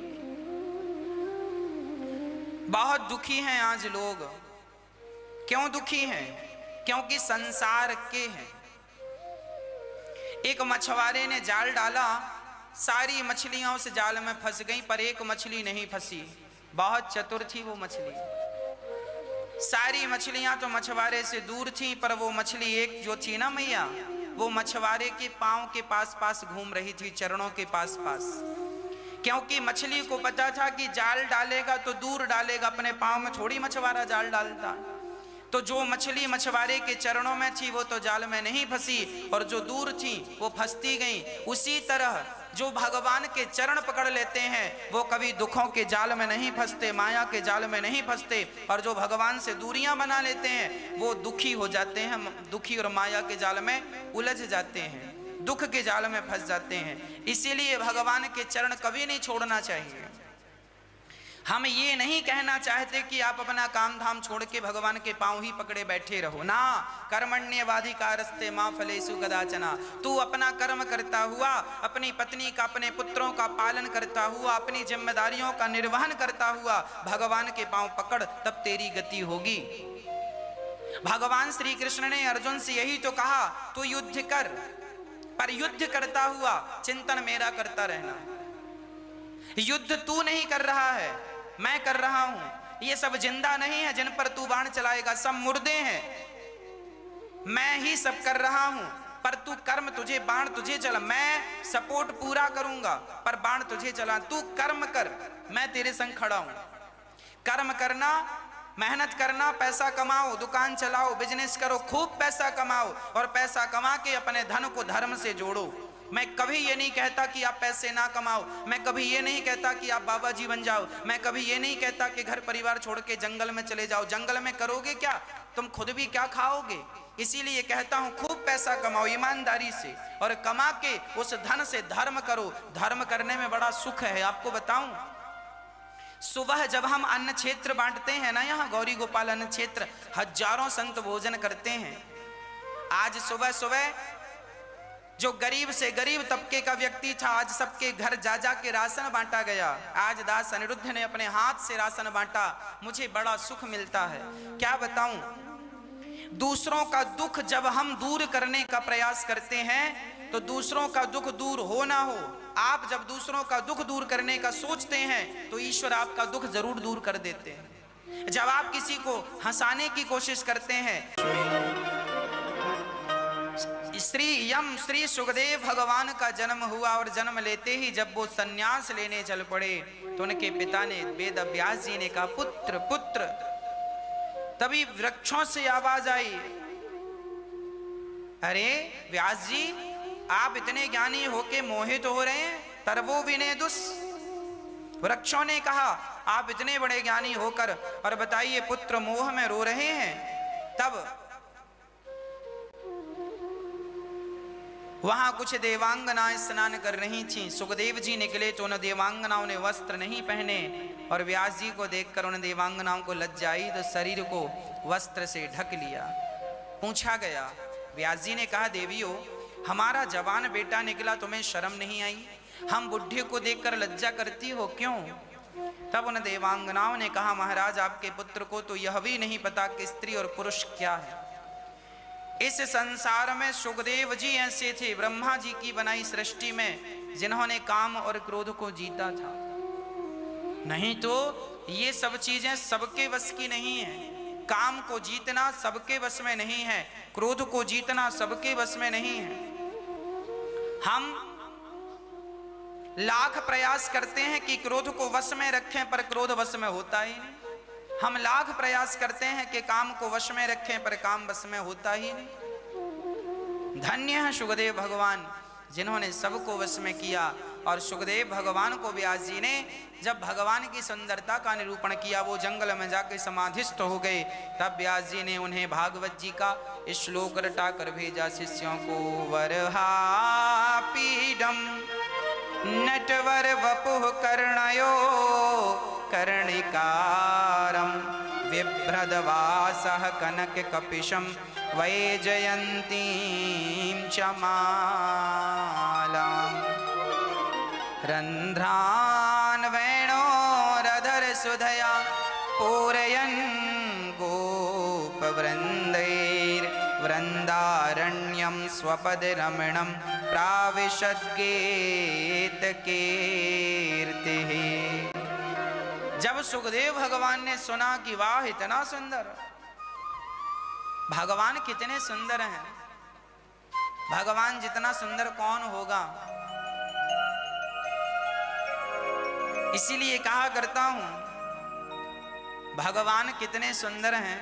बहुत दुखी हैं आज लोग। क्यों दुखी हैं? क्योंकि संसार के हैं। एक मछुआरे ने जाल डाला, सारी मछलियां उस जाल में फंस गईं, पर एक मछली नहीं फंसी। बहुत चतुर थी वो मछली। सारी मछलियां तो मछुआरे से दूर थी, पर वो मछली एक जो थी ना मैया, वो मछुआरे के पांव के पास पास घूम रही थी, चरणों के पास पास। क्योंकि मछली को पता था कि जाल डालेगा तो दूर डालेगा, अपने पांव में थोड़ी मछुआरा जाल डालता। तो जो मछली मछुआरे के चरणों में थी वो तो जाल में नहीं फंसी, और जो दूर थी वो फंसती गई। उसी तरह जो भगवान के चरण पकड़ लेते हैं वो कभी दुखों के जाल में नहीं फंसते, माया के जाल में नहीं फंसते। और जो भगवान से दूरियां बना लेते हैं वो दुखी हो जाते हैं, दुखी और माया के जाल में उलझ जाते हैं, दुख के जाल में फंस जाते हैं। इसीलिए भगवान के चरण कभी नहीं छोड़ना चाहिए। हम ये नहीं कहना चाहते कि आप अपना काम धाम छोड़ के भगवान के पांव ही पकड़े बैठे रहो ना। कर्मण्येवाधिकारस्ते मां फलेषु कदाचन। तू अपना कर्म करता हुआ, अपनी पत्नी का, अपने पुत्रों का पालन करता हुआ, अपनी जिम्मेदारियों का निर्वहन करता हुआ भगवान के पांव पकड़, तब तेरी गति होगी। भगवान श्री कृष्ण ने अर्जुन से यही तो कहा, तू युद्ध कर, पर युद्ध करता हुआ चिंतन मेरा करता रहना। युद्ध तू नहीं कर रहा है, मैं कर रहा हूं। ये सब जिंदा नहीं है जिन पर तू बाण चलाएगा, सब मुर्दे हैं। मैं ही सब कर रहा हूं, पर तू कर्म, तुझे बाण तुझे चला, मैं सपोर्ट पूरा करूंगा पर बाण तुझे चला। तू कर्म कर, मैं तेरे संग खड़ा हूं। कर्म करना, मेहनत करना, पैसा कमाओ, दुकान चलाओ, बिजनेस करो, खूब पैसा कमाओ और पैसा कमा के अपने धन को धर्म से जोड़ो। मैं कभी ये नहीं कहता कि आप पैसे ना कमाओ, मैं कभी ये नहीं कहता कि आप बाबा जी बन जाओ, मैं कभी ये नहीं कहता कि घर परिवार छोड़ के जंगल में चले जाओ। जंगल में करोगे क्या, तुम खुद भी क्या खाओगे। इसीलिए कहता हूं खूब पैसा कमाओ ईमानदारी से और कमा के उस धन से धर्म करो। धर्म करने में बड़ा सुख है। आपको बताऊं, सुबह जब हम अन्न क्षेत्र बांटते हैं ना, यहाँ गौरी गोपाल अन्न क्षेत्र, हजारों संत भोजन करते हैं। आज सुबह सुबह जो गरीब से गरीब तबके का व्यक्ति था, आज सबके घर जा जा के राशन बांटा गया। आज दास अनिरुद्ध ने अपने हाथ से राशन बांटा, मुझे बड़ा सुख मिलता है। क्या बताऊं, दूसरों का दुख जब हम दूर करने का प्रयास करते हैं तो दूसरों का दुख दूर हो ना हो, आप जब दूसरों का दुख दूर करने का सोचते हैं तो ईश्वर आपका दुख जरूर दूर कर देते हैं। जब आप किसी को हंसाने की कोशिश करते हैं, श्री सुखदेव भगवान का जन्म हुआ और जन्म लेते ही जब वो सन्यास लेने चल पड़े तो उनके पिता ने, वेद व्यास जी ने कहा, पुत्र पुत्र। तभी वृक्षों से आवाज आई, अरे व्यास जी, आप इतने ज्ञानी होके मोहित हो रहे हैं, तरवो विनय दुस। वृक्षों ने कहा, आप इतने बड़े ज्ञानी होकर और बताइए पुत्र मोह में रो रहे हैं। तब वहां कुछ देवांगनाएं स्नान कर रही थीं। सुखदेव जी निकले तो उन देवांगनाओं ने वस्त्र नहीं पहने और व्यास जी को देखकर उन देवांगनाओं को लज्जा आई तो शरीर को वस्त्र से ढक लिया। पूछा गया, व्यास जी ने कहा, देवियों, हमारा जवान बेटा निकला, तुम्हें शर्म नहीं आई? हम बुढ़े को देखकर लज्जा करती हो क्यों? तब उन देवांगनाओं ने कहा, महाराज, आपके पुत्र को तो यह भी नहीं पता कि स्त्री और पुरुष क्या है। इस संसार में सुखदेव जी ऐसे थे, ब्रह्मा जी की बनाई सृष्टि में, जिन्होंने काम और क्रोध को जीता था। नहीं तो ये सब चीजें सबके वश की नहीं है। काम को जीतना सबके वश में नहीं है, क्रोध को जीतना सबके वश में नहीं है। हम लाख प्रयास करते हैं कि क्रोध को वश में रखें, पर क्रोध वश में होता ही नहीं। हम लाख प्रयास करते हैं कि काम को वश में रखें, पर काम वश में होता ही नहीं। धन्य है सुखदेव भगवान, जिन्होंने सबको वश में किया। और सुखदेव भगवान को व्यास जी ने जब भगवान की सुंदरता का निरूपण किया, वो जंगल में जाकर समाधिस्थ हो गए। तब व्यास जी ने उन्हें भागवत जी का श्लोक रटा कर भेजा शिष्यों को। वरहापीडम नटवर वपुः कर्णयो कर्णिकारं बिभ्रदवासः कनक कपिशं वैजयन्तीं च मालाम् रन्ध्रान् वेणोरधर सुधया पूरयन् गोपवृन्दैर्वृन्दारण्यं स्वपदरमणं प्राविशद्गीतकीर्तिः। जब सुखदेव भगवान ने सुना कि वाह, इतना सुंदर, भगवान कितने सुंदर हैं, भगवान जितना सुंदर कौन होगा। इसीलिए कहा करता हूं, भगवान कितने सुंदर हैं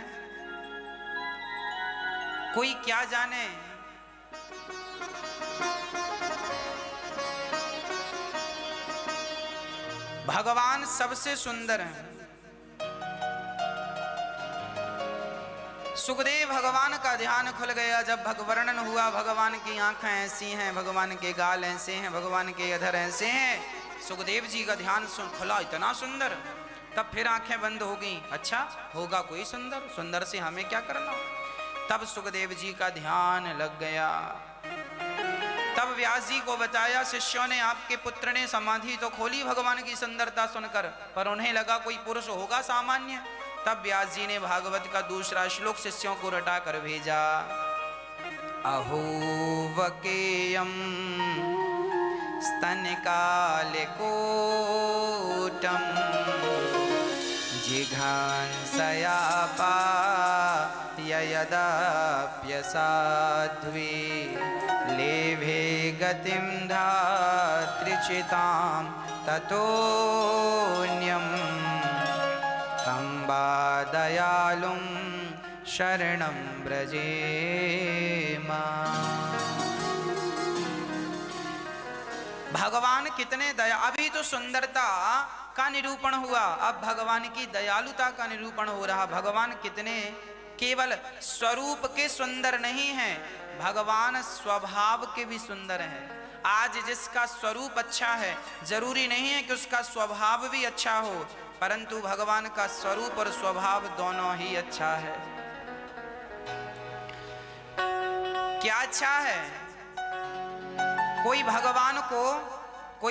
कोई क्या जाने। भगवान सबसे सुंदर हैं। सुखदेव भगवान का ध्यान खुल गया जब वर्णन हुआ, भगवान की आंखें ऐसी हैं, भगवान के गाल ऐसे हैं, भगवान के अधर ऐसे हैं। सुखदेव जी का ध्यान खुला, इतना सुंदर। तब फिर आंखें बंद हो गई। अच्छा, होगा कोई सुंदर, सुंदर से हमें क्या करना। तब सुखदेव जी का ध्यान लग गया। तब व्यास जी को बताया, शिष्यों ने, आपके पुत्र ने समाधि तो खोली भगवान की सुंदरता सुनकर, पर उन्हें लगा कोई पुरुष होगा सामान्य। तब व्यास जी ने भागवत का दूसरा श्लोक शिष्यों को रटा कर भेजा। अहो वकेयम स्तनकालिकोटम जिघांसयापाययदप्यसाध्वी लेभे गतिं धात्रिचितां ततोऽन्यं तं वा दयालुं शरणं व्रजेम। भगवान कितने दया, अभी तो सुंदरता का निरूपण हुआ, अब भगवान की दयालुता का निरूपण हो रहा। भगवान कितने केवल स्वरूप के सुंदर नहीं हैं, भगवान स्वभाव के भी सुंदर हैं। आज जिसका स्वरूप अच्छा है जरूरी नहीं है कि उसका स्वभाव भी अच्छा हो, परंतु भगवान का स्वरूप और स्वभाव दोनों ही अच्छा है। क्या अच्छा है? कोई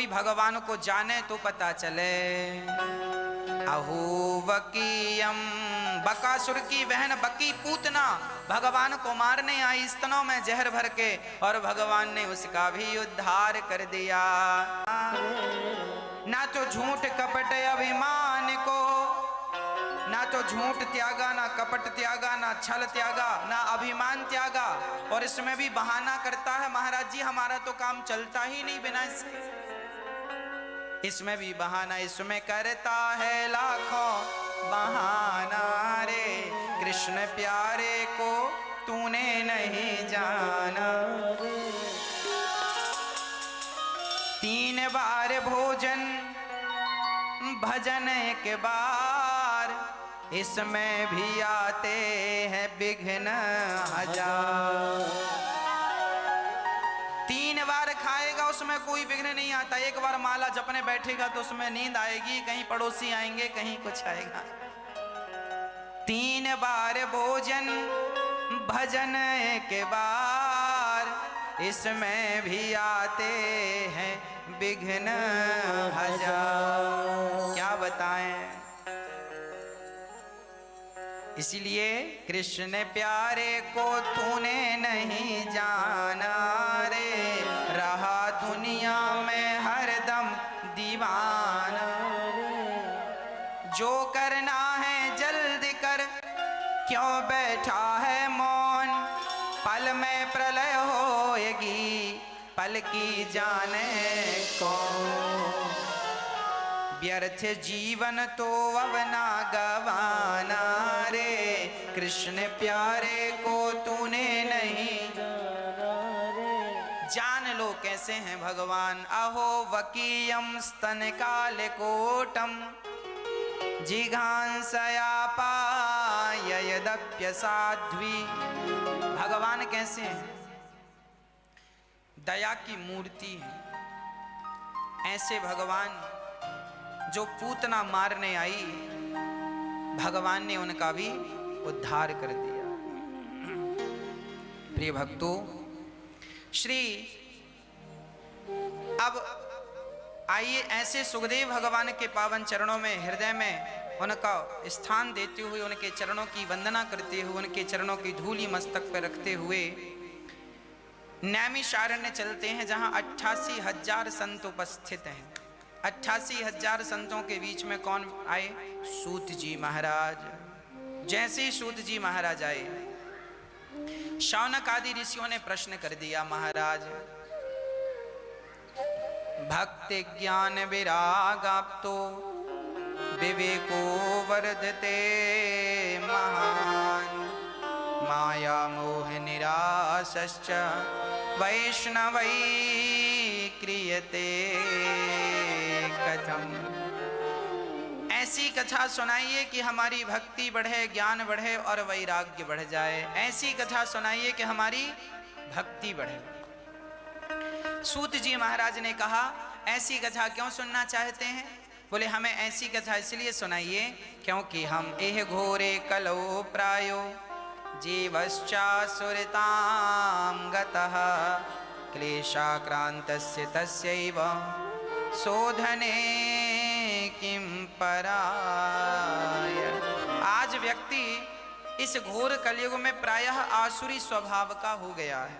भगवान को जाने तो पता चले। अहो वकीयम, बकासुर की बहन बकी पूतना भगवान को मारने आई स्तनों में जहर भर के, और भगवान ने उसका भी उद्धार कर दिया। ना तो झूठ कपट अभिमान को, ना तो झूठ त्यागा, ना कपट त्यागा, ना छल त्यागा, ना अभिमान त्यागा, और इसमें भी बहाना करता है महाराज जी हमारा तो काम चलता ही नहीं बिना इसके। इसमें भी बहाना, इसमें करता है लाखों बहाना रे, कृष्ण प्यारे को तूने नहीं जाना। 3 बार भोजन भजन के बार, इसमें भी आते हैं विघ्न हजार। 3 बार खाएगा उसमें कोई विघ्न नहीं आता, एक बार माला जपने बैठेगा तो उसमें नींद आएगी, कहीं पड़ोसी आएंगे, कहीं कुछ आएगा। 3 बार भोजन भजन के बार, इसमें भी आते हैं विघ्न हजार। क्या बताएं? इसलिए कृष्ण प्यारे को तूने नहीं जाना रे, रहा दुनिया में हरदम दीवाना। जो करना है जल्दी कर, क्यों बैठा है मौन, पल में प्रलय होएगी, पल की जाने कौन। व्यर्थ जीवन तो अब ना गवाना रे, कृष्ण प्यारे को तूने नहीं जान लो कैसे हैं भगवान। अहो वकीयम स्तन काल कोटम जिघांसयापाययदप्यसाध्वी। भगवान कैसे हैं? दया की मूर्ति है। ऐसे भगवान जो पूतना मारने आई, भगवान ने उनका भी उद्धार कर दिया। प्रिय भक्तों, श्री अब आइए ऐसे सुखदेव भगवान के पावन चरणों में हृदय में उनका स्थान देते हुए, उनके चरणों की वंदना करते हुए, उनके चरणों की धूली मस्तक पर रखते हुए नैमिषारण्य चलते हैं, जहां 88,000 संत उपस्थित हैं। 88,000 संतों के बीच में कौन आए? सूत जी महाराज। जैसे ही सूत जी महाराज आए, शौनक आदि ऋषियों ने प्रश्न कर दिया, महाराज भक्ति ज्ञान विरागाप्तो विवेको वर्धते महान, माया मोह निराशश्च वैष्णवै क्रियते कथम। ऐसी कथा सुनाइए कि हमारी भक्ति बढ़े, ज्ञान बढ़े और वैराग्य बढ़ जाए। ऐसी कथा सुनाइए कि हमारी भक्ति बढ़े। सूत जी महाराज ने कहा, ऐसी कथा क्यों सुनना चाहते हैं? बोले हमें ऐसी कथा इसलिए सुनाइए क्योंकि हम एह घोरे कलो प्रायो जीवश्चासुरतां गतः, क्लेशाक्रान्तस्य तस्यैव शोधने किं पराय। आज व्यक्ति इस घोर कलयुग में प्रायः आसुरी स्वभाव का हो गया है।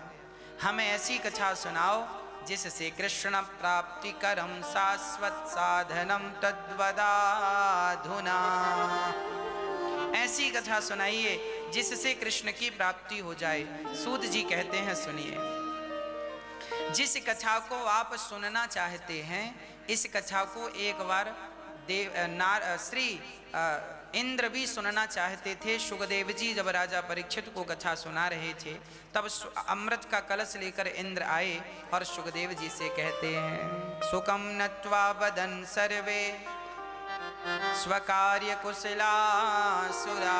हमें ऐसी कथा सुनाओ जिससे कृष्ण प्राप्ति करम शाश्वत साधनम तद्वदाधुना। ऐसी कथा सुनाइए जिससे कृष्ण की प्राप्ति हो जाए। सूत जी कहते हैं, सुनिए, जिस कथा को आप सुनना चाहते हैं, इस कथा को एक बार श्री इंद्र भी सुनना चाहते थे। सुखदेव जी जब राजा परीक्षित को कथा सुना रहे थे, तब अमृत का कलश लेकर इंद्र आए और सुखदेव जी से कहते हैं, सुखम नत्वा वदन सर्वे स्वकार्य कुशला सुरा।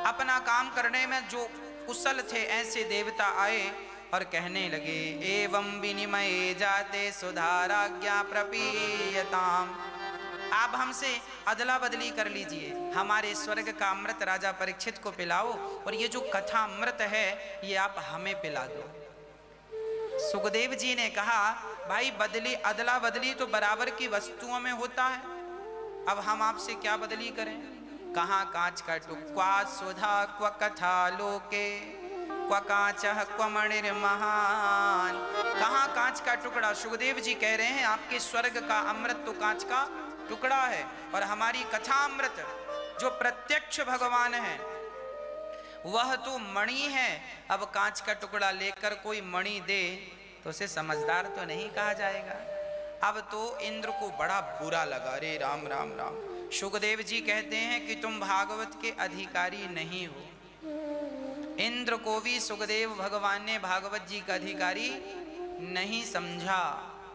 अपना काम करने में जो कुशल थे ऐसे देवता आए और कहने लगे, एवं विनिमय जाते सुधाराज्ञा प्रपीयताम। आप हमसे अदला बदली कर लीजिए, हमारे स्वर्ग का अमृत राजा परीक्षित को पिलाओ और ये जो कथा अमृत है ये आप हमें पिला दो। सुखदेव जी ने कहा, भाई बदली अदला बदली तो बराबर की वस्तुओं में होता है, अब हम आपसे क्या बदली करें। कहाँ कांच का टुक्का सुधा क्व कथा लोके क्व कांच क्व मणिर्महान। कहाँ कांच का टुकड़ा। सुखदेव जी कह रहे हैं आपके स्वर्ग का अमृत तो कांच का टुकड़ा है और हमारी कथा अमृत जो प्रत्यक्ष भगवान है वह तो मणि है। अब कांच का टुकड़ा लेकर कोई मणि दे तो उसे समझदार तो नहीं कहा जाएगा। अब तो इंद्र को बड़ा बुरा लगा, रे राम राम राम। सुखदेव जी कहते हैं कि तुम भागवत के अधिकारी नहीं हो। इंद्र को भी सुखदेव भगवान ने भागवत जी का अधिकारी नहीं समझा।